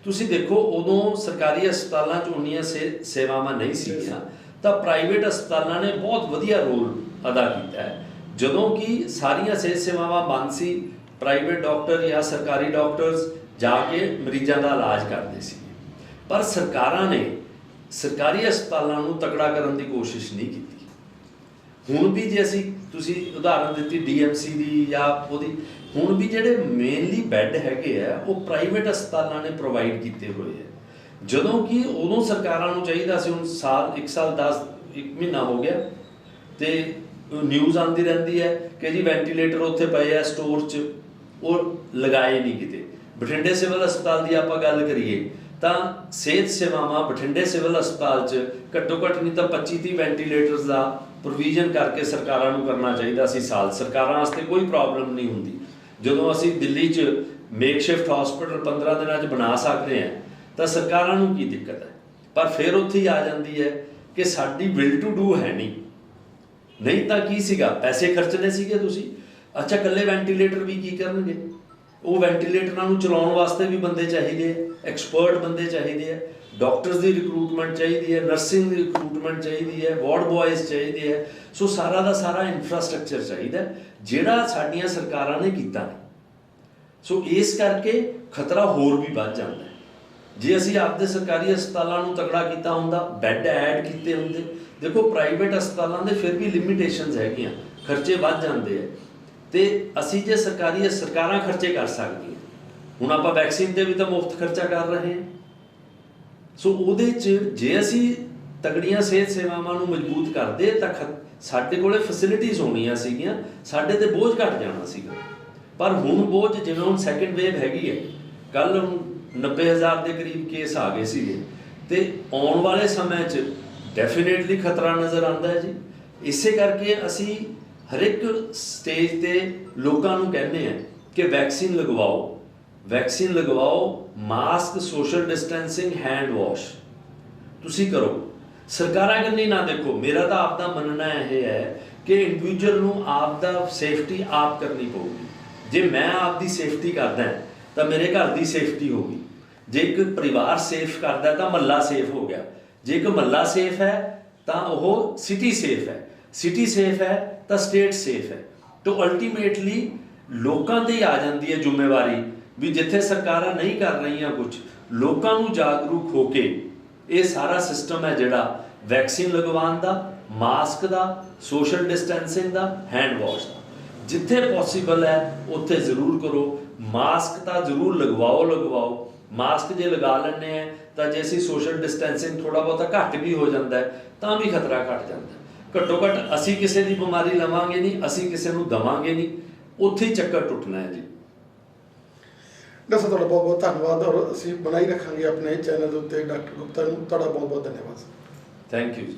C: ਤੁਸੀਂ ਦੇਖੋ ਉਦੋਂ ਸਰਕਾਰੀ ਹਸਪਤਾਲਾਂ 'ਚ ਉਨੀਆਂ ਸੇਵਾਵਾਂ ਨਹੀਂ ਸੀਗੀਆਂ ਤਾਂ ਪ੍ਰਾਈਵੇਟ ਹਸਪਤਾਲਾਂ ਨੇ ਬਹੁਤ ਵਧੀਆ ਰੋਲ ਅਦਾ ਕੀਤਾ ਹੈ। ਜਦੋਂ ਕਿ ਸਾਰੀਆਂ ਸਿਹਤ ਸੇਵਾਵਾਂ ਬੰਦ ਸੀ, ਪ੍ਰਾਈਵੇਟ ਡਾਕਟਰ ਜਾਂ ਸਰਕਾਰੀ ਡਾਕਟਰਸ ਜਾ ਕੇ ਮਰੀਜ਼ਾਂ ਦਾ ਇਲਾਜ ਕਰਦੇ ਸੀ, ਪਰ ਸਰਕਾਰਾਂ ਨੇ ਸਰਕਾਰੀ ਹਸਪਤਾਲਾਂ ਨੂੰ ਤਕੜਾ ਕਰਨ ਦੀ ਕੋਸ਼ਿਸ਼ ਨਹੀਂ ਕੀਤੀ। ਹੁਣ ਵੀ ਜੇ ਤੁਸੀਂ ਉਦਾਹਰਨ ਦਿੱਤੀ DMC ਦੀ ਜਾਂ ਉਹਦੀ, ਹੁਣ ਵੀ ਜਿਹੜੇ ਮੇਨਲੀ ਬੈੱਡ ਹੈਗੇ ਆ ਉਹ ਪ੍ਰਾਈਵੇਟ ਹਸਪਤਾਲਾਂ ਨੇ ਪ੍ਰੋਵਾਈਡ ਕੀਤੇ ਹੋਏ ਆ, ਜਦੋਂ ਕਿ ਉਦੋਂ ਸਰਕਾਰਾਂ ਨੂੰ ਚਾਹੀਦਾ ਸੀ। ਹੁਣ ਇੱਕ ਸਾਲ 1 ਮਹੀਨਾ ਹੋ ਗਿਆ ਤੇ ਨਿਊਜ਼ ਆਉਂਦੀ ਰਹਿੰਦੀ ਹੈ ਕਿ ਜੀ ਵੈਂਟੀਲੇਟਰ ਉੱਥੇ ਪਏ ਆ ਸਟੋਰ 'ਚ, ਉਹ ਲਗਾਏ ਨਹੀਂ ਕਿਤੇ। ਬਠਿੰਡੇ ਸਿਵਲ ਹਸਪਤਾਲ ਦੀ ਆਪਾਂ ਗੱਲ ਕਰੀਏ ਤਾਂ ਸਿਹਤ ਸੇਵਾਵਾਂ ਬਠਿੰਡੇ ਸਿਵਲ ਹਸਪਤਾਲ 'ਚ ਘੱਟੋ ਘੱਟ ਨਹੀਂ ਤਾਂ 25-30 ਵੈਂਟੀਲੇਟਰਸ ਦਾ ਪ੍ਰੋਵੀਜ਼ਨ ਕਰਕੇ ਸਰਕਾਰਾਂ ਨੂੰ ਕਰਨਾ ਚਾਹੀਦਾ ਸੀ ਸਾਲ। ਸਰਕਾਰਾਂ ਵਾਸਤੇ ਕੋਈ ਪ੍ਰੋਬਲਮ ਨਹੀਂ ਹੁੰਦੀ। ਜਦੋਂ ਅਸੀਂ ਦਿੱਲੀ 'ਚ ਮੇਕਸ਼ਿਫਟ ਹਸਪੀਟਲ 15 ਦਿਨਾਂ 'ਚ ਬਣਾ ਸਕਦੇ ਹਾਂ ਤਾਂ ਸਰਕਾਰਾਂ ਨੂੰ ਕੀ ਦਿੱਕਤ ਹੈ? ਪਰ ਫਿਰ ਉੱਥੇ ਹੀ ਆ ਜਾਂਦੀ ਹੈ ਕਿ ਸਾਡੀ ਵਿਲ ਟੂ ਡੂ ਹੈ ਨਹੀਂ ਤਾਂ ਕੀ ਸੀਗਾ, ਪੈਸੇ ਖਰਚਣੇ ਸੀਗੇ ਤੁਸੀਂ। ਅੱਛਾ, ਇਕੱਲੇ ਵੈਂਟੀਲੇਟਰ ਵੀ ਕੀ ਕਰਨਗੇ? ਉਹ ਵੈਂਟੀਲੇਟਰਾਂ ਨੂੰ ਚਲਾਉਣ ਵਾਸਤੇ ਵੀ ਬੰਦੇ ਚਾਹੀਦੇ ਆ, ਐਕਸਪਰਟ ਬੰਦੇ ਚਾਹੀਦੇ ਆ, ਡਾਕਟਰਸ ਦੀ ਰਿਕਰੂਟਮੈਂਟ ਚਾਹੀਦੀ ਹੈ, ਨਰਸਿੰਗ ਦੀ ਰਿਕਰੂਟਮੈਂਟ ਚਾਹੀਦੀ ਹੈ, ਵਾਰਡ ਬॉयਜ਼ ਚਾਹੀਦੇ ਹੈ। ਸੋ ਸਾਰਾ ਦਾ ਸਾਰਾ ਇਨਫਰਾਸਟ੍ਰਕਚਰ ਚਾਹੀਦਾ ਜਿਹੜਾ ਸਾਡੀਆਂ ਸਰਕਾਰਾਂ ਨੇ ਕੀਤਾ ਨਹੀਂ। ਸੋ ਇਸ ਕਰਕੇ ਖਤਰਾ ਹੋਰ ਵੀ ਵੱਧ ਜਾਂਦਾ ਹੈ। ਜੇ ਅਸੀਂ ਆਪਦੇ ਸਰਕਾਰੀ ਹਸਪਤਾਲਾਂ ਨੂੰ ਤਕੜਾ ਕੀਤਾ ਹੁੰਦਾ, ਬੈੱਡ ਐਡ ਕੀਤੇ ਹੁੰਦੇ, ਦੇਖੋ ਪ੍ਰਾਈਵੇਟ ਹਸਪਤਾਲਾਂ ਦੇ ਫਿਰ ਵੀ ਲਿਮਿਟੇਸ਼ਨਸ ਹੈਗੀਆਂ, ਖਰਚੇ ਵੱਧ ਜਾਂਦੇ ਆ, ਤੇ ਅਸੀਂ ਜੇ ਸਰਕਾਰਾਂ ਖਰਚੇ ਕਰ ਸਕਦੀਆਂ, ਹੁਣ ਆਪਾਂ ਵੈਕਸੀਨ ਤੇ ਵੀ ਤਾਂ ਮੁਫਤ ਖਰਚਾ ਕਰ ਰਹੇ ਹਾਂ। ਸੋ ਉਹਦੇ 'ਚ ਜੇ ਅਸੀਂ ਤਗੜੀਆਂ ਸਿਹਤ ਸੇਵਾਵਾਂ ਨੂੰ ਮਜ਼ਬੂਤ ਕਰਦੇ ਤਾਂ ਸਾਡੇ ਕੋਲੇ ਫੈਸਿਲਿਟੀਜ਼ ਹੋਣੀਆਂ ਸੀਗੀਆਂ, ਸਾਡੇ ਤੇ ਬੋਝ ਘਟ ਜਾਣਾ ਸੀਗਾ। ਪਰ ਹੁਣ ਬੋਝ, ਜਿਵੇਂ ਹੁਣ ਸੈਕੰਡ ਵੇਵ ਹੈਗੀ ਹੈ, ਕੱਲ 90,000 ਦੇ ਕਰੀਬ ਕੇਸ ਆ ਗਏ ਸੀਗੇ, ਤੇ ਆਉਣ ਵਾਲੇ ਸਮੇਂ 'ਚ ਡੈਫੀਨੇਟਲੀ ਖਤਰਾ ਨਜ਼ਰ ਆਉਂਦਾ ਹੈ ਜੀ। ਇਸੇ ਕਰਕੇ ਅਸੀਂ ਹਰ ਇੱਕ ਸਟੇਜ ਤੇ ਲੋਕਾਂ ਨੂੰ ਕਹਿੰਦੇ ਹਾਂ ਕਿ ਵੈਕਸੀਨ ਲਗਵਾਓ, ਵੈਕਸੀਨ ਲਗਵਾਓ, mask, social distancing, hand wash ਤੁਸੀਂ ਕਰੋ। ਸਰਕਾਰਾਂ ਕੰਨੀ ਨਾ ਦੇਖੋ। ਮੇਰਾ ਤਾਂ ਆਪ ਦਾ ਮੰਨਣਾ ਇਹ ਹੈ ਕਿ ਇੰਡੀਵਿਜੂਅਲ ਨੂੰ ਆਪ ਦਾ ਸੇਫਟੀ ਆਪ ਕਰਨੀ ਪਊਗੀ। ਜੇ ਮੈਂ ਆਪ ਦੀ ਸੇਫਟੀ ਕਰਦਾ ਤਾਂ ਮੇਰੇ ਘਰ ਦੀ ਸੇਫਟੀ ਹੋਗੀ। ਜੇ ਇੱਕ ਪਰਿਵਾਰ ਸੇਫ ਕਰਦਾ ਤਾਂ ਮਹੱਲਾ ਸੇਫ ਹੋ ਗਿਆ। ਜੇ ਇੱਕ ਮਹੱਲਾ ਸੇਫ ਹੈ ਤਾਂ ਉਹ ਸਿਟੀ ਸੇਫ ਹੈ, ਸਿਟੀ ਸੇਫ ਹੈ ਤਾਂ ਸਟੇਟ ਸੇਫ ਹੈ। ਤਾਂ ਅਲਟੀਮੇਟਲੀ ਲੋਕਾਂ ਤੇ ਹੀ ਆ ਜਾਂਦੀ ਹੈ ਜ਼ਿੰਮੇਵਾਰੀ ਵੀ ਜਿੱਥੇ ਸਰਕਾਰਾਂ ਨਹੀਂ ਕਰ ਰਹੀਆਂ ਕੁਝ, ਲੋਕਾਂ ਨੂੰ ਜਾਗਰੂਕ ਹੋ ਕੇ ਇਹ ਸਾਰਾ ਸਿਸਟਮ ਹੈ ਜਿਹੜਾ ਵੈਕਸੀਨ ਲਗਵਾਉਣ ਦਾ, ਮਾਸਕ ਦਾ, ਸੋਸ਼ਲ ਡਿਸਟੈਂਸਿੰਗ ਦਾ, ਹੈਂਡ ਵਾਸ਼ ਦਾ, ਜਿੱਥੇ ਪੋਸੀਬਲ ਹੈ ਉੱਥੇ ਜ਼ਰੂਰ ਕਰੋ। ਮਾਸਕ ਤਾਂ ਜ਼ਰੂਰ ਲਗਵਾਓ। ਮਾਸਕ ਜੇ ਲਗਾ ਲੈਂਦੇ ਆ ਤਾਂ ਜੇ ਅਸੀਂ ਸੋਸ਼ਲ ਡਿਸਟੈਂਸਿੰਗ ਥੋੜਾ ਬਹੁਤਾ ਘੱਟ ਵੀ ਹੋ ਜਾਂਦਾ ਹੈ ਤਾਂ ਵੀ ਖਤਰਾ ਘਟ ਜਾਂਦਾ। ਘੱਟੋ ਘੱਟ ਅਸੀਂ ਕਿਸੇ ਦੀ ਬਿਮਾਰੀ ਲਵਾਂਗੇ ਨਹੀਂ, ਅਸੀਂ ਕਿਸੇ ਨੂੰ ਦਵਾਂਗੇ ਨਹੀਂ, ਉੱਥੇ ਹੀ ਚੱਕਰ ਟੁੱਟਣਾ ਹੈ ਜੀ।
B: ਡਾਕਟਰ ਤੁਹਾਡਾ ਬਹੁਤ ਬਹੁਤ ਧੰਨਵਾਦ, ਔਰ ਅਸੀਂ ਬਣਾਈ ਰੱਖਾਂਗੇ ਆਪਣੇ ਚੈਨਲ ਦੇ ਉੱਤੇ ਡਾਕਟਰ ਗੁਪਤਾ ਨੂੰ। ਤੁਹਾਡਾ ਬਹੁਤ ਬਹੁਤ ਧੰਨਵਾਦ।
C: ਥੈਂਕ ਯੂ ਜੀ।